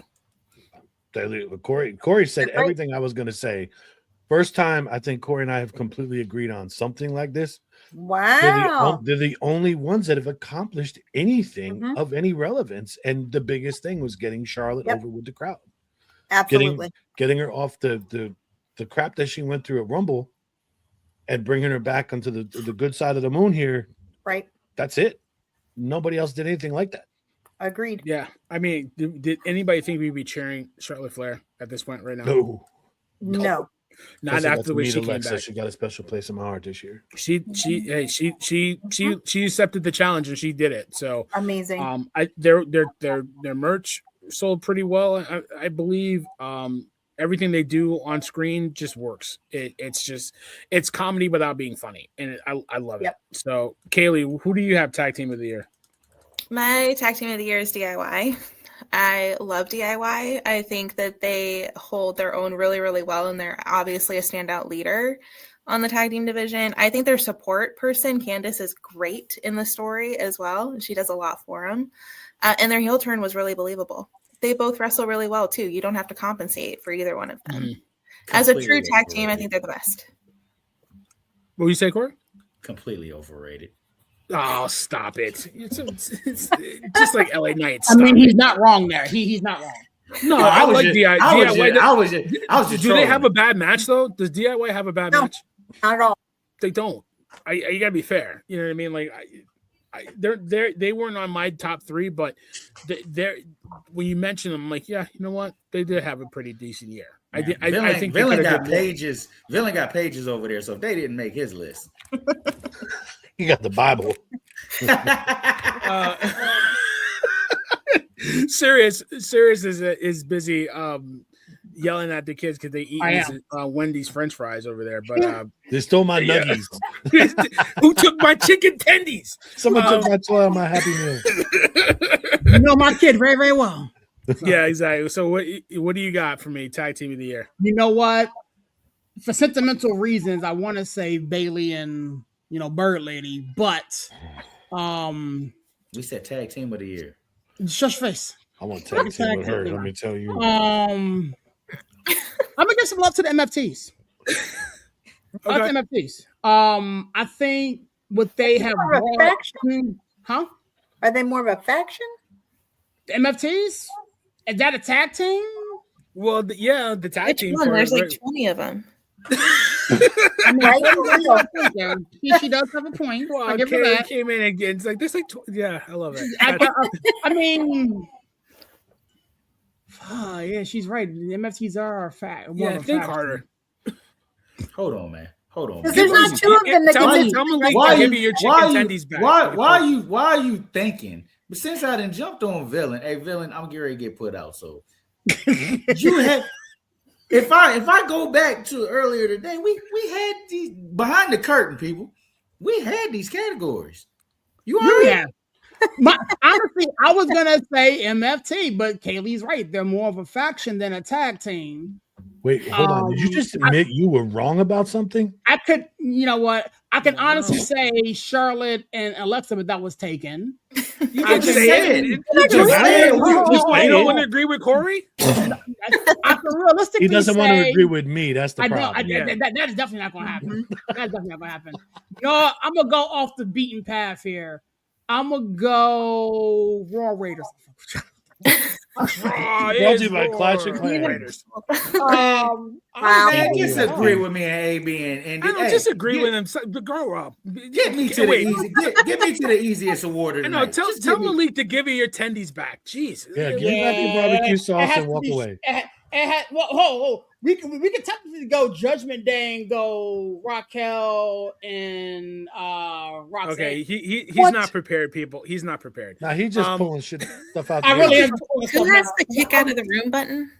Corey said everything I was going to say. First time I think Corey and I have completely agreed on something like this. Wow. They're the only ones that have accomplished anything of any relevance. And the biggest thing was getting Charlotte over with the crowd. Absolutely. Getting her off the crap that she went through at Rumble and bringing her back onto the good side of the moon here. Right. That's it. Nobody else did anything like that. Agreed. Yeah. I mean, did anybody think we'd be cheering Charlotte Flair at this point right now? No. Not after the way she came back. She got a special place in my heart this year. She accepted the challenge and she did it. So amazing. Their merch sold pretty well. I believe everything they do on screen just works. It's comedy without being funny, and I love it. So Kaylee, who do you have tag team of the year? My tag team of the year is DIY. I love DIY. I think that they hold their own really, really well, and they're obviously a standout leader on the tag team division. I think their support person, Candace, is great in the story as well. She does a lot for them. And their heel turn was really believable. They both wrestle really well, too. You don't have to compensate for either one of them. As a true tag team, I think they're the best. What do you say, Corey? Completely overrated. Oh, stop it. It's just like LA Knight. I mean, he's not wrong there. He's not wrong. No, I like DIY. I was just do they have a bad match, though? Does DIY have a bad match? Not at all. They don't. You got to be fair. You know what I mean? Like, they weren't on my top three, but they're when you mention them, I'm like, yeah, you know what? They did have a pretty decent year. I think Villain got pages. Villain got pages over there, so if they didn't make his list. You got the Bible. Sirius is busy. yelling at the kids because they eat Wendy's French fries over there. But they stole my nuggies. Who took my chicken tendies? Someone took my Happy Meal. You know my kid very, very well. Yeah, exactly. So what do you got for me? Tag team of the year. You know what? For sentimental reasons, I want to say Bailey and Bird Lady, but we said tag team of the year. Shush face. I want tag team with her. Let me tell you. I'm gonna give some love to the MFTs. Okay. MFTs. I think what they have brought, huh? Are they more of a faction? The MFTs? Is that a tag team? Well, the tag team. There's like 20 of them. I mean, she does have a point. Well, I give her that. Came in again. It's like there's like yeah, I love it. I mean, yeah, she's right. The MFTs are a fact. Yeah, think harder. Hold on, man. Hold on. There's not two of them that Why give you your chicken tendies back? Why are you thinking? But since I done jumped on Villain, hey Villain, I'm getting ready to get put out. So you have. If I go back to earlier today, we had these behind the curtain, people. We had these categories. You are honestly, I was gonna say MFT, but Kaylee's right. They're more of a faction than a tag team. Wait, hold on. Did you just admit you were wrong about something? I could, you know what? I can honestly say Charlotte and Alexa, but that was taken. You can say it. You don't want to agree with Corey? I can realistically he doesn't want to agree with me. That's the problem. That is definitely not going to happen. That's definitely not going to happen. No, I'm going to go off the beaten path here. I'm going to go Raw Raiders. Brought to you by Clash of Clans. Man, disagree with me and AB and I don't disagree with him. Grow up. Get me to the easiest award of the night. Tell Malik to give you your tendies back. Jeez. Yeah, give me back your barbecue sauce and walk away. We can technically go Judgment Day and go Raquel and Roxanne. Okay, he's not prepared, people. He's not prepared. Nah, he's just pulling stuff out. I really am. Who has the kick out of the room button?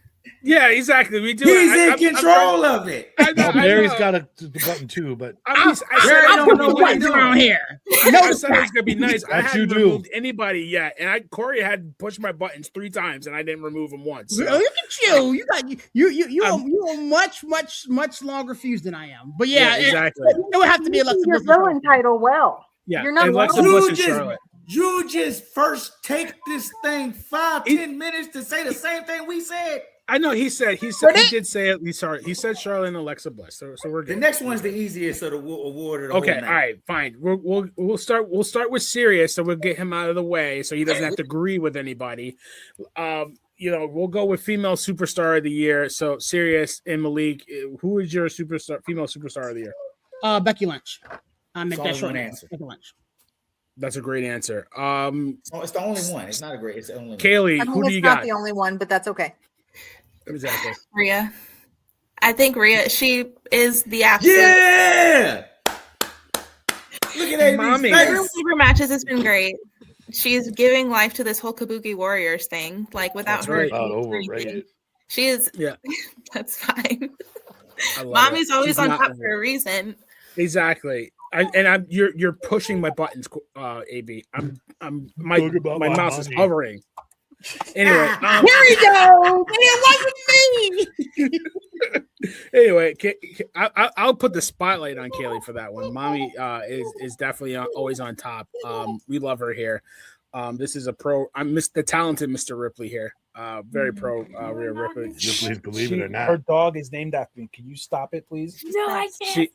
Yeah, exactly. We do. He's in control of it. Barry's got a button too, but I'm putting buttons around here. I said it's gonna be nice. I That hadn't you do. removed anybody yet, and Corey had pushed my buttons 3 times, and I didn't remove them once. So. Look at you! You are much longer fused than I am. But yeah, exactly. It would have to be Alexa your Bliss. villain title well. Yeah, You're not Alexa Bliss and Charlotte. You just first take this thing 5-10 minutes to say the same thing we said. I know he did say it. He said Charlotte and Alexa Bliss. So we're good. The next one's the easiest of the award. Of the Okay, whole night. all right, fine. We'll start with Sirius, so we'll get him out of the way, so he doesn't have to agree with anybody. We'll go with female superstar of the year. So Sirius and Malik, who is your female superstar of the year? Becky Lynch. I make that short answer. Becky Lynch. That's a great answer. It's the only one. It's not a great. It's the only one. Kaylee, who do you got? It's not the only one, but that's okay. Exactly. Rhea. I think Rhea, she is the absolute. Yeah! Look at that. Mommy. Her super matches has been great. She's giving life to this whole Kabuki Warriors thing. Like without her. Right. Overrated. She is. Yeah. That's fine. Mommy's always on top for a reason. Exactly. You're pushing my buttons, AB. My mouse is hovering. Anyway, here we go. It wasn't me. Anyway, I'll put the spotlight on Kaylee for that one. Mommy is definitely always on top. We love her here. This is a pro. I'm the talented Mr. Ripley here. Very pro Rhea Ripley. Please believe it or not. Her dog is named after me. Can you stop it, please? No, I can't.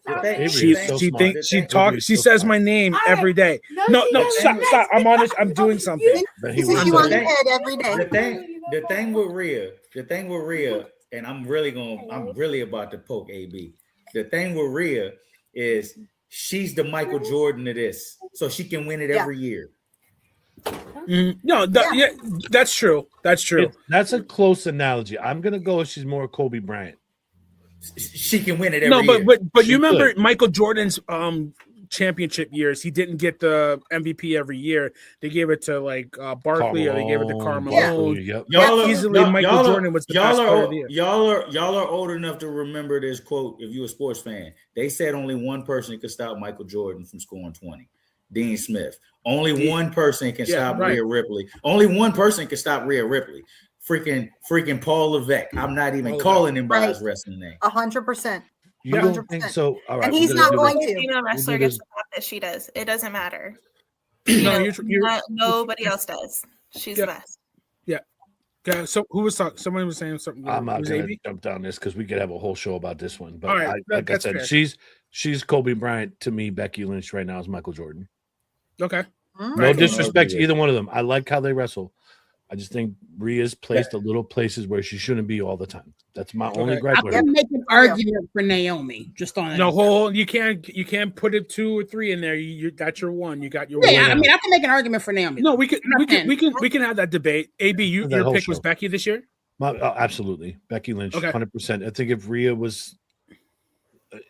She says my name every day. No, stop. I'm honest. I'm doing something. He says you on your head every day. The thing with Rhea, and I'm really about to poke AB. The thing with Rhea is she's the Michael Jordan of this, so she can win it every year. That's true. That's true. That's a close analogy. I'm gonna go. She's more Kobe Bryant. She can win it every year. But you remember Michael Jordan's championship years, he didn't get the MVP every year. They gave it to like Barkley, or they gave it to Carmelo. Yep. Easily Michael Jordan was the best player of the year. Y'all are old enough to remember this quote. If you're a sports fan, they said only one person could stop Michael Jordan from scoring 20. Dean Smith. Only one person can stop Rhea Ripley. Only one person can stop Rhea Ripley. Freaking Paul Levesque. I'm not even calling him by his wrestling name. 100%. You don't think so? All right, and he's not going to. Female wrestler gets the pop that she does. It doesn't matter. Nobody else does. She's the best. Yeah. So who was talking? Someone was saying something. I'm not going to jump down this because we could have a whole show about this one. But right, like I said, fair. She's Kobe Bryant to me. Becky Lynch right now is Michael Jordan. Okay. No disrespect to either one of them. I like how they wrestle. I just think Rhea's placed a little places where she shouldn't be all the time. That's my only gripe. I can make an argument for Naomi just on no you can't put it 2 or 3 in there. You got your one. You got your one. I mean, I can make an argument for Naomi. No, we can have that debate. AB, your pick was Becky this year. Absolutely, Becky Lynch, 100%. I think if Rhea was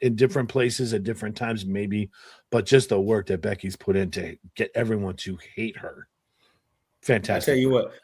in different places at different times, maybe, but just the work that Becky's put in to get everyone to hate her. Fantastic.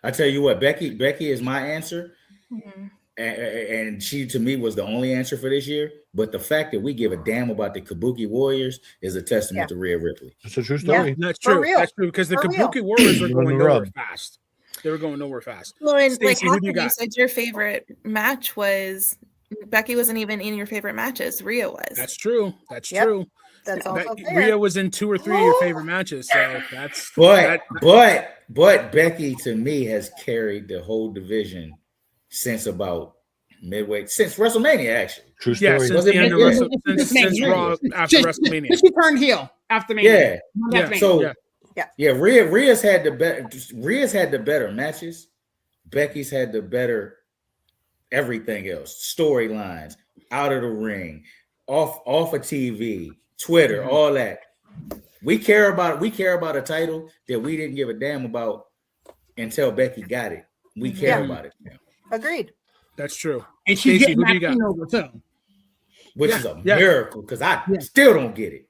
I tell you what, Becky is my answer. Mm-hmm. And she to me was the only answer for this year. But the fact that we give a damn about the Kabuki Warriors is a testament to Rhea Ripley. It's a true story. Yeah, that's true. That's true because the Kabuki Warriors were going nowhere fast. They were going nowhere fast. Well, and Stacey, like you said, your favorite match was Becky wasn't even in your favorite matches. Rhea was. That's true. That's true. That's also Rhea was in 2 or 3 of your favorite matches, so that's. But Becky to me has carried the whole division since about midway, since WrestleMania actually. True story. Yeah, since the end of since Raw after WrestleMania. She turned heel after Mania. Rhea's had the better matches. Becky's had the better everything else, storylines, out of the ring, off of TV. Twitter, all that. We care about a title that we didn't give a damn about until Becky got it. We care about it now. Agreed. That's true. And she's getting Maxine over too. Which is a miracle because I still don't get it.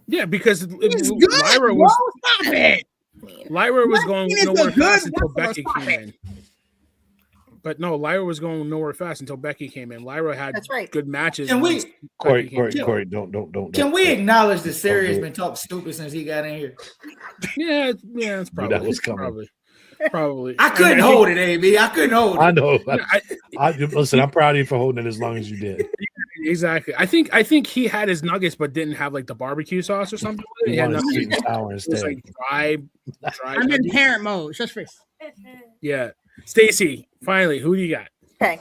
Yeah, because Lyra was going nowhere fast until Becky came in. But no, Lyra was going nowhere fast until Becky came in. Lyra had good matches. Can we, Corey, don't. Can we acknowledge that Siri has been talking stupid since he got in here? Yeah, it's probably. That was coming. Probably. I couldn't hold it, AB. I couldn't hold it. I know. Listen, I'm proud of you for holding it as long as you did. Exactly. I think he had his nuggets, but didn't have like the barbecue sauce or something. He had sweet and sour instead. It was like dry. I'm in parent mode. Just for. Yeah. Stacey, finally, who do you got? Okay.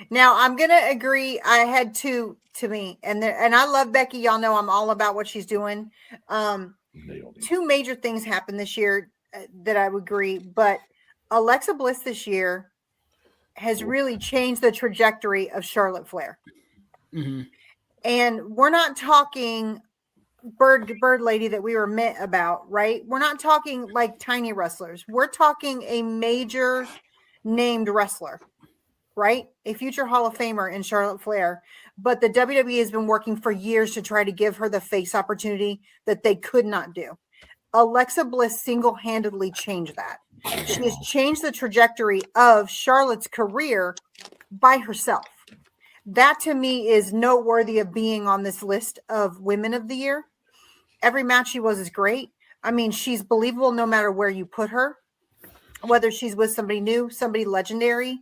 Now I'm gonna agree. I had 2 to me, and I love Becky. Y'all know I'm all about what she's doing. 2 major things happened this year that I would agree, but Alexa Bliss this year has really changed the trajectory of Charlotte Flair. Mm-hmm. And we're not talking bird lady that we were met about, right? We're not talking like tiny wrestlers. We're talking a major named wrestler, right? A future Hall of Famer in Charlotte Flair. But the WWE has been working for years to try to give her the face opportunity that they could not do. Alexa Bliss single-handedly changed that. She has changed the trajectory of Charlotte's career by herself. That to me is noteworthy of being on this list of women of the year. Every match she was is great. I mean, she's believable no matter where you put her. Whether she's with somebody new, somebody legendary,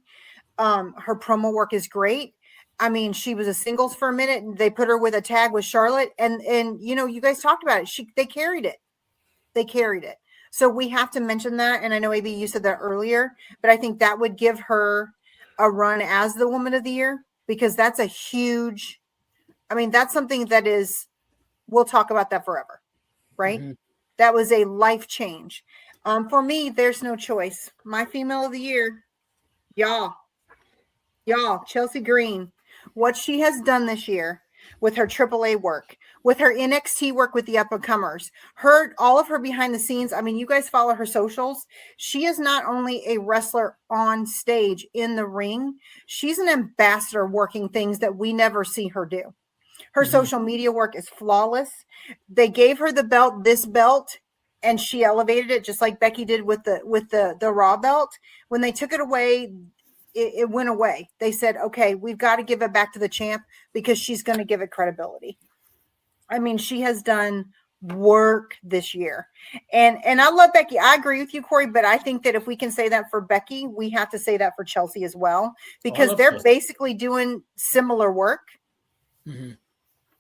her promo work is great. I mean, she was a singles for a minute, and they put her with a tag with Charlotte, and you know, you guys talked about it. They carried it. They carried it. So we have to mention that, and I know AB you said that earlier, but I think that would give her a run as the Woman of the Year because that's a huge. I mean, that's something that is. We'll talk about that forever, right? Mm-hmm. That was a life change. For me, there's no choice. My female of the year, y'all, Chelsea Green, what she has done this year with her AAA work, with her NXT work with the up-and-comers, all of her behind the scenes. I mean, you guys follow her socials. She is not only a wrestler on stage in the ring, she's an ambassador working things that we never see her do. Her social media work is flawless. They gave her the belt, this belt, and she elevated it just like Becky did with the Raw belt. When they took it away, it went away. They said, okay, we've got to give it back to the champ because she's going to give it credibility. I mean, she has done work this year. And I love Becky. I agree with you, Corey, but I think that if we can say that for Becky, we have to say that for Chelsea as well, because they're basically doing similar work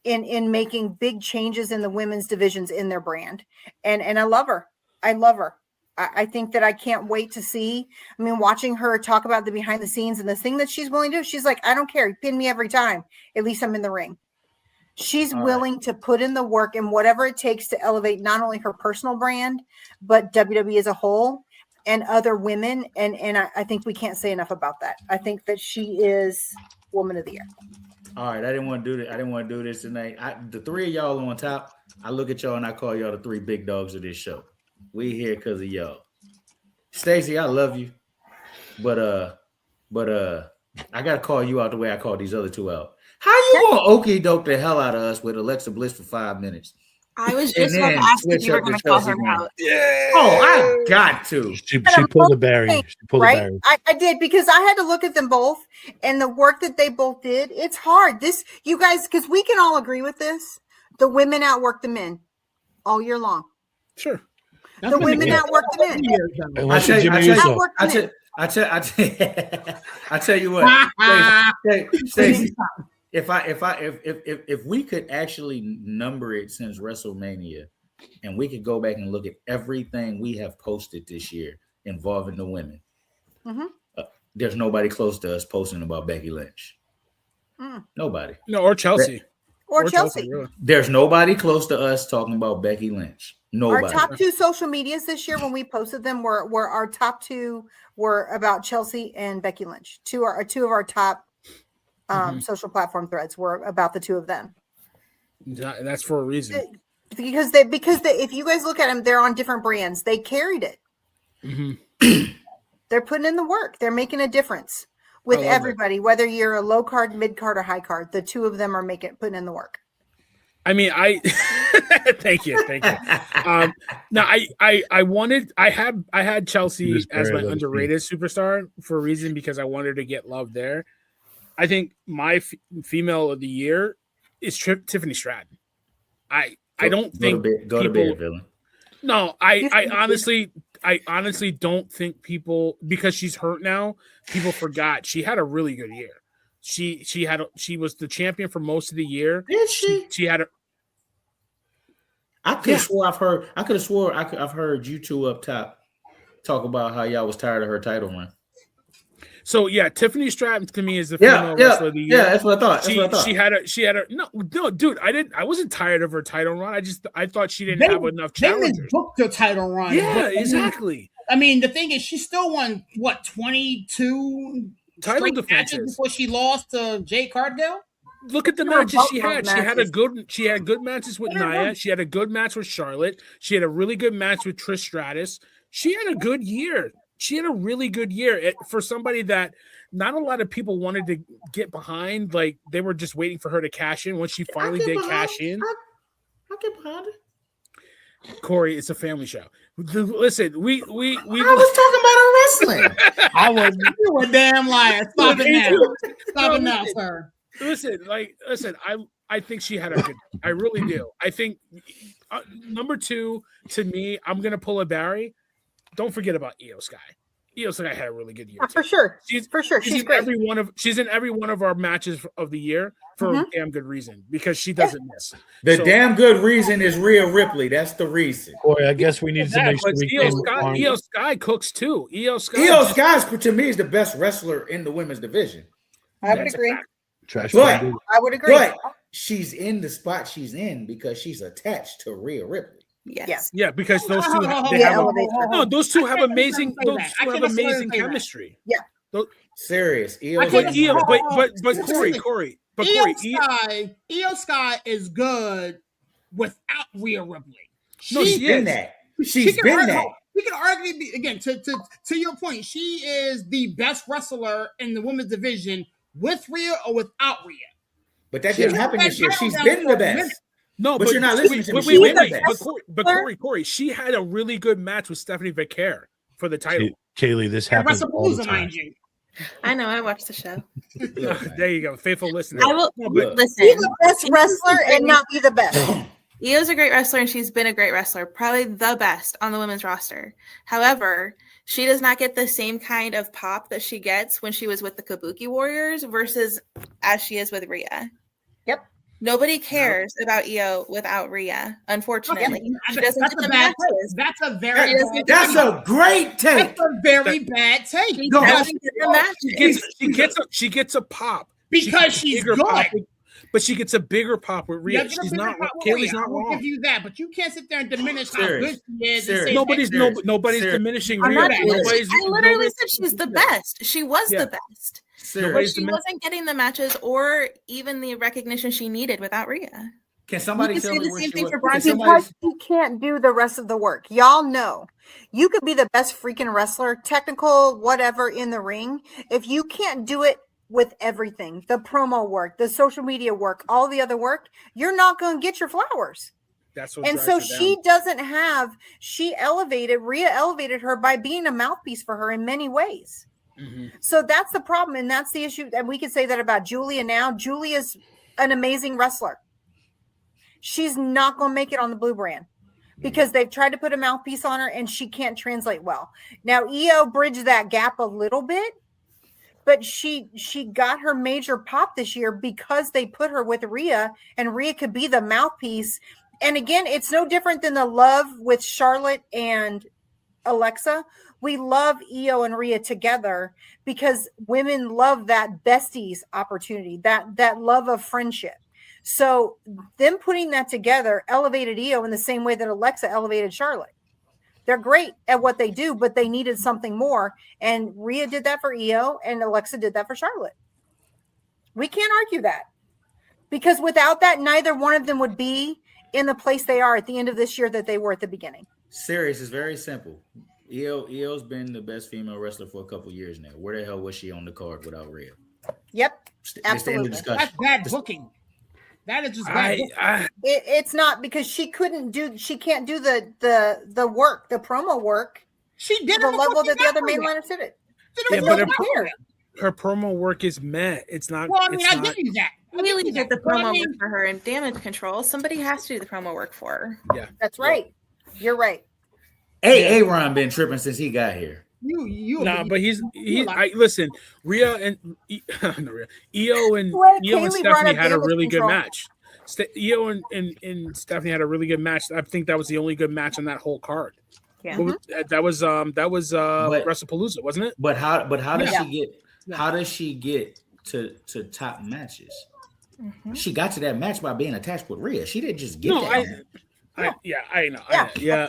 in making big changes in the women's divisions in their brand. And I love her. I love her. I think that I can't wait to see. I mean, watching her talk about the behind the scenes and the thing that she's willing to do, she's like, I don't care. You pin me every time. At least I'm in the ring. She's willing to put in the work and whatever it takes to elevate not only her personal brand, but WWE as a whole and other women. And I think we can't say enough about that. I think that she is Woman of the Year. All right, I didn't want to do that. I didn't want to do this tonight. The three of y'all on top, I look at y'all and I call y'all the three big dogs of this show. We here because of y'all. Stacey, I love you, but I gotta call you out the way I call these other two out. How you gonna okey doke the hell out of us with Alexa Bliss for 5 minutes? I was just about to ask if you were going to call her out. Yeah. Oh, I got to. She pulled the barrier. She pulled the barrier. I did, because I had to look at them both and the work that they both did. It's hard. This, you guys, because we can all agree with this. The women outwork the men all year long. Sure. The women outwork the men. Unless you're Jimmy Uso. I tell you what, Stacey, if we could actually number it since WrestleMania, and we could go back and look at everything we have posted this year involving the women, there's nobody close to us posting about Becky Lynch. Nobody. No, or Chelsea. Or Chelsea. Really. There's nobody close to us talking about Becky Lynch. Nobody. Our top two social medias this year, when we posted them, were our top two were about Chelsea and Becky Lynch. Two of our top social platform threads were about the two of them. And that's for a reason. Because if you guys look at them, they're on different brands. They carried it. They're putting in the work. They're making a difference with everybody, whether you're a low card, mid card, or high card. The two of them are putting in the work. I mean, thank you. No, I had Chelsea as my underrated superstar for a reason, because I wanted to get love there. I think my female of the year is Tiffany Stratton. I don't think go to bed, villain. No, I honestly don't think people, because she's hurt now, people forgot she had a really good year. She was the champion for most of the year. Did she? She had a. I could have swore I've heard you two up top talk about how y'all was tired of her title run. So yeah, Tiffany Stratton to me is the female wrestler of the year. Yeah, that's what I thought. She had a no, dude. I wasn't tired of her title run. I thought she didn't have enough challengers. They booked the title run. Yeah, exactly. I mean, the thing is, she still won 22 title defenses before she lost to Jade Cargill. Look at the matches she had. She had good matches with Nia. She had a good match with Charlotte. She had a really good match with Trish Stratus. She had a good year. She had a really good year for somebody that not a lot of people wanted to get behind. Like, they were just waiting for her to cash in. When she finally did cash in, I'll get behind it. Corey, it's a family show. Listen, we I was talking about her wrestling. I was. You were damn liar. Stop it now. Stop it now, sir. Listen. I think she had a good. I really do. I think number two to me, I'm gonna pull a Barry. Don't forget about Io Sky. Io Sky had a really good year. For sure. She's She's great. She's in every one of our matches of the year for a damn good reason, because she doesn't miss. The damn good reason is Rhea Ripley. That's the reason. Boy, I guess we need to make sure Io Sky cooks too. Io Sky to me is the best wrestler in the women's division. I would agree. I would agree. But she's in the spot she's in because she's attached to Rhea Ripley. Yes. Yeah, because those two those two have amazing chemistry. Yeah. Serious. Io Sky is good without Rhea Ripley. She's been that. She's been that. We can argue again to your point. She is the best wrestler in the women's division with Rhea or without Rhea. But that didn't happen this year. She's been the best. No, but you're not listening to me. But Corey, she had a really good match with Stephanie Vicaire for the title. Kaylee, this happens all the time. I know. I watched the show. There you go, faithful listener. I will listen. Be the best wrestler and not be the best. Io's a great wrestler, and she's been a great wrestler, probably the best on the women's roster. However, she does not get the same kind of pop that she gets when she was with the Kabuki Warriors versus as she is with Rhea. Yep. Nobody cares about Io without Rhea, unfortunately. She doesn't get the matches. That's a very That's a great take. That's a very bad take. She doesn't get the matches. She gets a pop because she's good. But she gets a bigger pop with Rhea. She's not. Kaylee's not wrong. I'll give you that, but you can't sit there and diminish how good she is. Nobody's diminishing Rhea. I literally said she's the best. She was the best. But she wasn't getting the matches or even the recognition she needed without Rhea. Can somebody tell me the where same she thing was? for Brian because you can't do the rest of the work. Y'all know you could be the best freaking wrestler, technical, whatever in the ring. If you can't do it with everything, the promo work, the social media work, all the other work, you're not going to get your flowers. That's what. And so she doesn't have. Rhea elevated her by being a mouthpiece for her in many ways. Mm-hmm. So that's the problem, and that's the issue. And we can say that about Julia now. Julia's an amazing wrestler. She's not going to make it on the blue brand because they've tried to put a mouthpiece on her, and she can't translate well. Now, Io bridged that gap a little bit, but she got her major pop this year because they put her with Rhea, and Rhea could be the mouthpiece. And again, it's no different than the love with Charlotte and Alexa. We love Io and Rhea together because women love that besties opportunity, that love of friendship. So them putting that together elevated Io in the same way that Alexa elevated Charlotte. They're great at what they do, but they needed something more. And Rhea did that for Io and Alexa did that for Charlotte. We can't argue that because without that, neither one of them would be in the place they are at the end of this year that they were at the beginning. Serious is very simple. Io's been the best female wrestler for a couple of years now. Where the hell was she on the card without Rhea? Yep, absolutely. That's bad booking. That is just bad booking. It's not because she can't do the work, the promo work. She did the level that the other mainliners did it. But her promo work is met. It's not. Well, I mean, I give you that. Really did the promo work for her in Damage Control. Somebody has to do the promo work for her. Yeah, that's right. You're right. Aaron been tripping since he got here. But listen. Rhea and Io and Stephanie had a really good match. Io and Stephanie had a really good match. I think that was the only good match on that whole card. Yeah, that was WrestlePalooza, wasn't it? But how does she get to top matches? Mm-hmm. She got to that match by being attached with Rhea. She didn't just get that. I know. Yeah.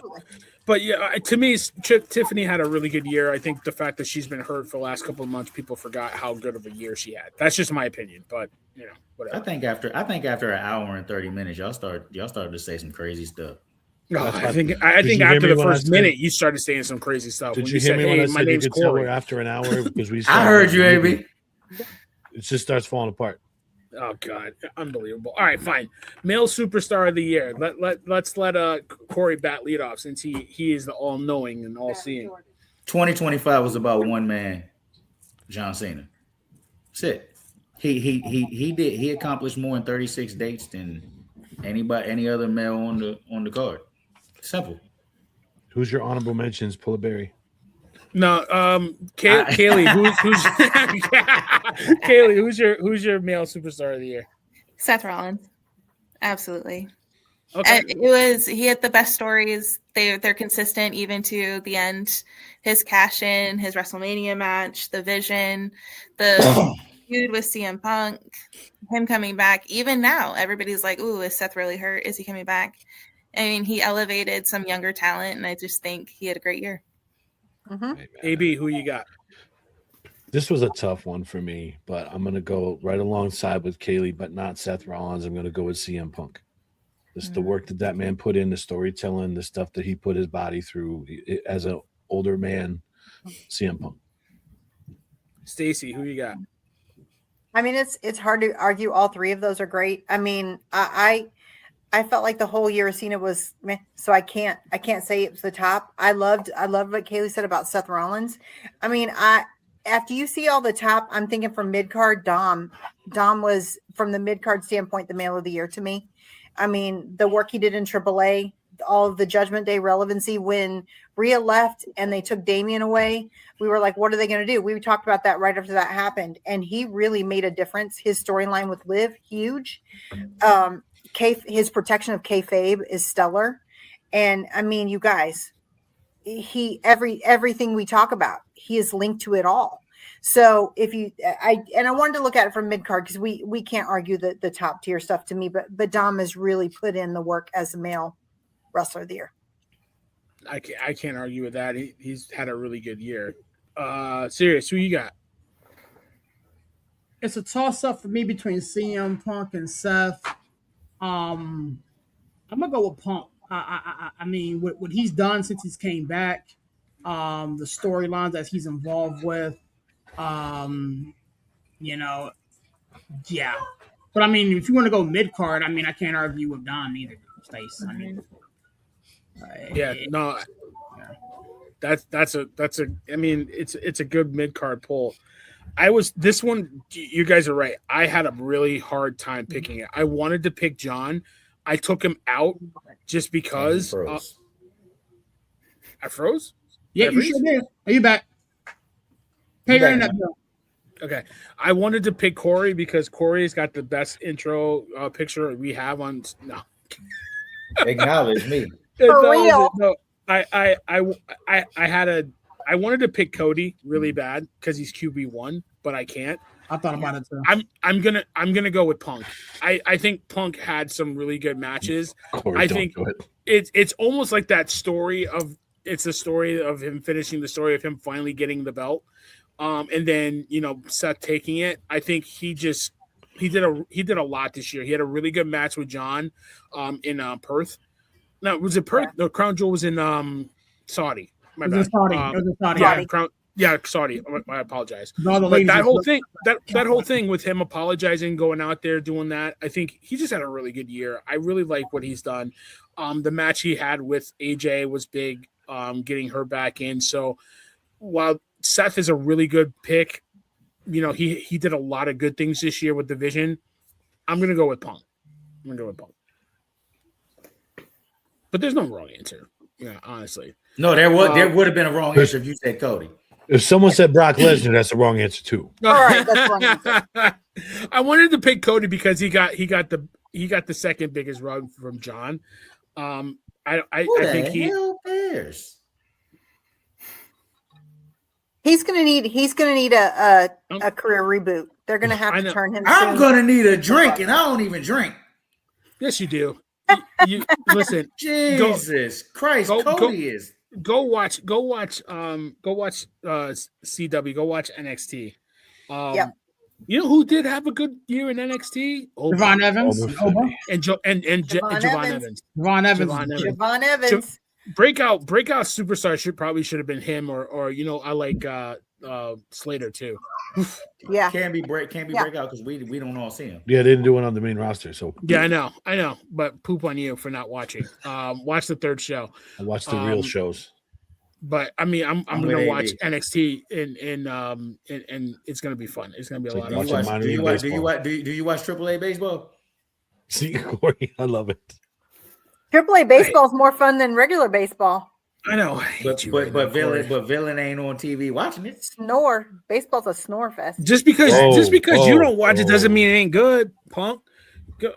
But to me, Tiffany had a really good year. I think the fact that she's been hurt for the last couple of months, people forgot how good of a year she had. That's just my opinion, but whatever. I think after an hour and 30 minutes, y'all started to say some crazy stuff. No, I think after the first minute, you started saying some crazy stuff. Did you hear me when I said you could tell we're after an hour because I heard you, AB. It just starts falling apart. Oh God, unbelievable! All right, fine. Male superstar of the year. Let's let Corey Bat lead off since he is the all-knowing and all-seeing. 2025 was about one man, John Cena. That's it. He accomplished more in 36 dates than any other male on the card. Simple. Who's your honorable mentions? Pull a berry. No, Kaylee, Kaylee, who's your male superstar of the year? Seth Rollins, absolutely. Okay, he had the best stories. They're consistent even to the end. His cash in, his WrestleMania match, the Vision, the feud with CM Punk, him coming back. Even now, everybody's like, "Ooh, is Seth really hurt? Is he coming back?" I mean, he elevated some younger talent, and I just think he had a great year. Mm-hmm. AB, who you got? This was a tough one for me, but I'm going to go right alongside with Kaylee, but not Seth Rollins. I'm going to go with CM Punk. This the work that man put in, the storytelling, the stuff that he put his body through as an older man. CM Punk. Stacey, who you got? I mean, it's hard to argue. All three of those are great. I mean, I felt like the whole year of Cena was meh, so I can't say it was the top. I loved what Kaylee said about Seth Rollins. I mean, after you see all the top, I'm thinking from mid card, Dom was from the mid card standpoint the male of the year to me. I mean, the work he did in AAA, all of the Judgment Day relevancy when Rhea left and they took Damian away. We were like, what are they going to do? We talked about that right after that happened, and he really made a difference. His storyline with Liv, huge. His protection of kayfabe is stellar, and I mean, you guys, everything we talk about, he is linked to it all. So I wanted to look at it from mid card because we can't argue the top tier stuff to me, but Dom has really put in the work as a male wrestler of the year. I can't argue with that. He's had a really good year. Serious, who you got? It's a toss up for me between CM Punk and Seth. I'm gonna go with Punk. I mean, what he's done since he's came back, the storylines that he's involved with, you know, yeah. But I mean, if you want to go mid card, I mean, I can't argue with Don either, Stacey. I mean, that's a. I mean, it's a good mid card pull. This one. You guys are right. I had a really hard time picking it. I wanted to pick John. I took him out just because. I froze. Yeah, you sure did. Are you back? Pay your internet bill. Okay, I wanted to pick Corey because Corey's got the best intro picture we have on. No, acknowledge me. For real. No, I wanted to pick Cody really bad because he's QB1, but I can't. I thought about it too. I'm gonna go with Punk. I think Punk had some really good matches. Corey, I think it's almost like that story of the story of him finishing the story of him finally getting the belt. And then Seth taking it. I think he did a lot this year. He had a really good match with John in Perth. No, was it Perth? No, Crown Jewel was in Saudi. My bad. Saudi. Saudi. I apologize. But that whole thing with him apologizing, going out there doing that, I think he just had a really good year. I really like what he's done. The match he had with AJ was big, getting her back in. So while Seth is a really good pick, he did a lot of good things this year with the Vision. I'm gonna go with Punk. But there's no wrong answer. Yeah, honestly. No, there would have been a wrong answer if you said Cody. If someone said Brock Lesnar, that's the wrong answer too. All right, that's wrong answer. I wanted to pick Cody because he got the second biggest run from John. I think he cares? He's gonna need a career reboot. They're gonna have to turn him. I'm gonna need a drink, and I don't even drink. Yes, you do. You listen. Jesus Christ, Cody is. Go watch CW. Go watch NXT. Yep. You know who did have a good year in NXT? Javon Evans and Javon Evans. Breakout superstar should have been him or I like Slater too. Yeah, can't be breakout because we don't all see him. Yeah, they didn't do it on the main roster. So yeah, I know, but poop on you for not watching. Watch the third show. I watch the real shows. But I mean, I'm gonna watch NXT and it's gonna be fun. It's gonna be a lot of fun. Do you watch AAA baseball? See, Corey, I love it. AAA baseball is more fun than regular baseball. I know, but Villain ain't on TV watching it. Snore. Baseball's a snore fest. Just because you don't watch it doesn't mean it ain't good, punk.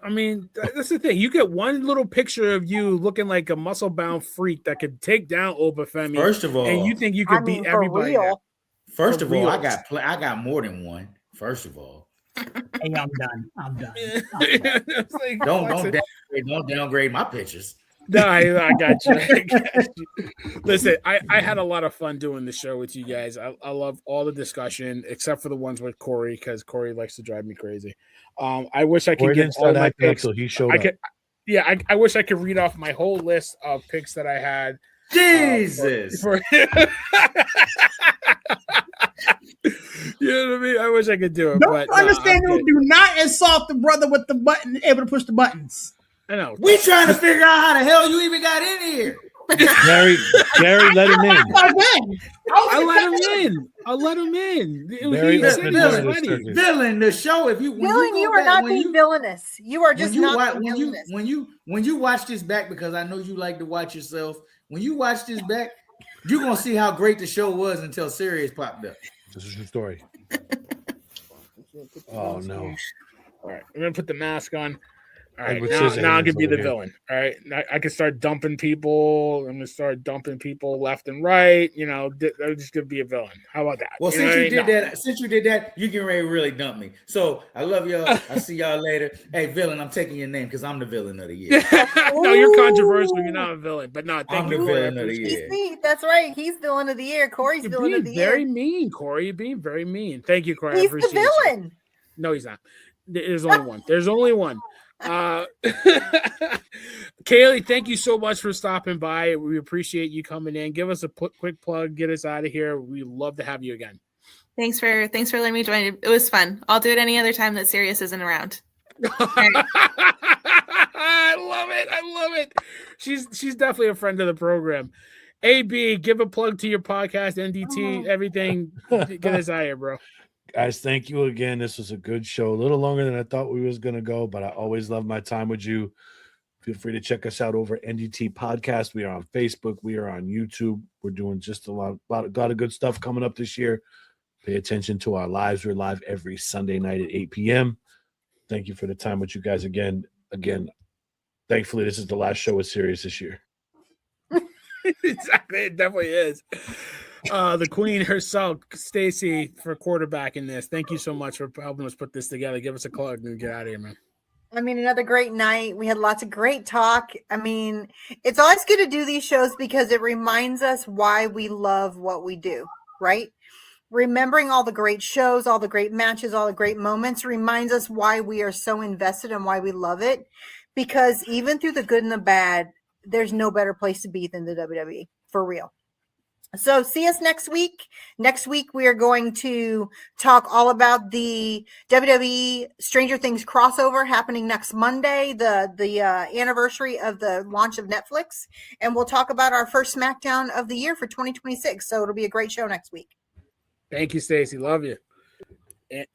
I mean, that's the thing. You get one little picture of you looking like a muscle-bound freak that could take down Obafemi. First of all, and you think you could beat everybody. First of all, I got more than one. First of all, hey, I'm done. Like, don't downgrade my pictures. No, I got you. Listen, I had a lot of fun doing the show with you guys. I love all the discussion except for the ones with Corey because Corey likes to drive me crazy. I wish I could get all my picks. So he showed up. I wish I could read off my whole list of picks that I had Jesus. You know what I mean? I wish I could do it. Don't but you understand? no, Do not insult the brother with the button, able to push the buttons. I know. We trying to figure out how the hell you even got in here. Gary, let him in. I'll let him in. Very He said open he was minded ready. circus. Villain, the show. If you when Villain, you, you go are back, not when being you, villainous. You are just when you not watch being villainous. when you watch this back, because I know you like to watch yourself. When you watch this back, you're gonna see how great the show was until Sirius popped up. This is your story. Oh no! All right, I'm gonna put the mask on. All right, with now scissors I can be over the here. villain. All right, I can start dumping people. I'm gonna start dumping people left and right. You know, I'm just gonna be a villain. How about that? Well, You know what I mean? since you did that, you can really dump me. So I love y'all. I'll see y'all later. Hey, villain, I'm taking your name because I'm the villain of the year. No, you're controversial. You're not a villain, but no, thank I'm you. the Corey. I villain of the appreciate it. year. See, that's right. He's villain of the year. Corey's You're villain being of the very year. mean, Corey. You're being very mean. Thank you, Corey. I He's the appreciate you. villain. No, he's not. There's only one. There's only one. Kaylee, thank you so much for stopping by. We appreciate you coming in. Give us a quick plug. Get us out of here. We love to have you again. Thanks for letting me join. It was fun. I'll do it any other time that Sirius isn't around. I love it. I love it. She's definitely a friend of the program. AB, give a plug to your podcast, NDT, everything. Get us out of here, bro. Guys, thank you again. This was a good show. A little longer than I thought we was going to go, but I always love my time with you. Feel free to check us out over NDT Podcast. We are on Facebook. We are on YouTube. We're doing just a lot of good stuff coming up this year. Pay attention to our lives. We're live every Sunday night at 8 p.m. Thank you for the time with you guys again. Thankfully, this is the last show with Sirius this year. Exactly. It definitely is. The queen herself, Stacey, for quarterbacking this. Thank you so much for helping us put this together. Give us a call and get out of here, man. I mean, another great night. We had lots of great talk. I mean, it's always good to do these shows because it reminds us why we love what we do, right? Remembering all the great shows, all the great matches, all the great moments reminds us why we are so invested and why we love it. Because even through the good and the bad, there's no better place to be than the WWE, for real. So see us next week. Next week, we are going to talk all about the WWE Stranger Things crossover happening next Monday, the anniversary of the launch of Netflix. And we'll talk about our first SmackDown of the year for 2026. So it'll be a great show next week. Thank you, Stacey. Love you. And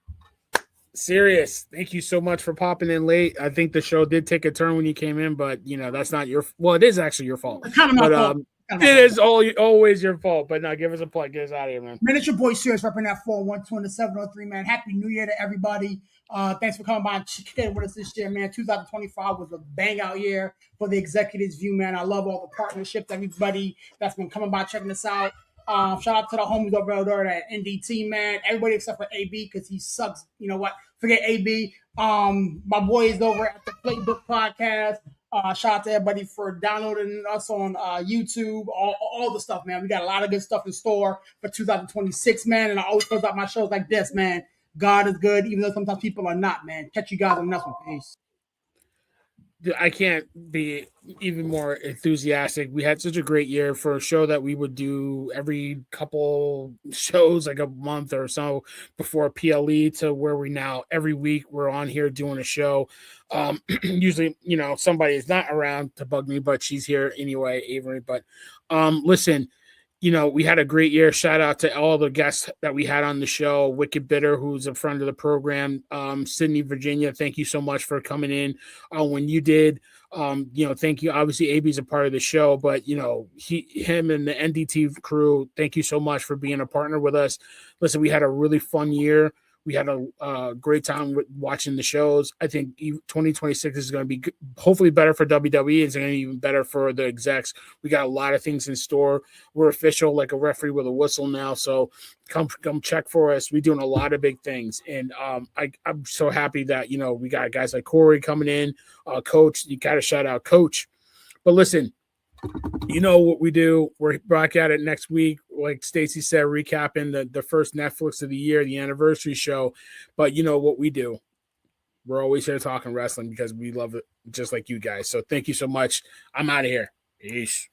Sirius, thank you so much for popping in late. I think the show did take a turn when you came in, but that's not your. Well, it is actually your fault. Kind of my fault. It is always your fault. But now, give us a plug. Get us out of here, man. Man, it's your boy Sirius repping that 412-703, man. Happy New Year to everybody. Thanks for coming by and checking with us this year, man. 2025 was a bang out year for the Executives View, man. I love all the partnerships, everybody that's been coming by checking us out. Shout out to the homies over there at NDT, man. Everybody except for AB because he sucks. You know what? Forget AB. My boys over at the Playbook Podcast. Shout out to everybody for downloading us on YouTube, all the stuff, man. We got a lot of good stuff in store for 2026, man. And I always close out my shows like this, man. God is good, even though sometimes people are not, man. Catch you guys on the next one. Peace. I can't be even more enthusiastic. We had such a great year for a show that we would do every couple shows, like a month or so before PLE, to where we now every week we're on here doing a show. Usually, somebody is not around to bug me, but she's here anyway, Avery. But listen, we had a great year. Shout out to all the guests that we had on the show. Wicked Bitter, who's a friend of the program. Sydney, Virginia, thank you so much for coming in when you did. Thank you. Obviously, AB's a part of the show, but, him and the NDT crew, thank you so much for being a partner with us. Listen, we had a really fun year. We had a great time watching the shows. I think 2026 is going to be hopefully better for WWE. It's going to be even better for the execs. We got a lot of things in store. We're official, like a referee with a whistle now. So come check for us. We're doing a lot of big things. And I'm so happy that, we got guys like Corey coming in. Coach, you got to shout out Coach. But listen, you know what we do. We're back at it next week. Like Stacey said, recapping the first Netflix of the year, the anniversary show. But you know what we do. We're always here talking wrestling because we love it just like you guys. So thank you so much. I'm out of here. Peace.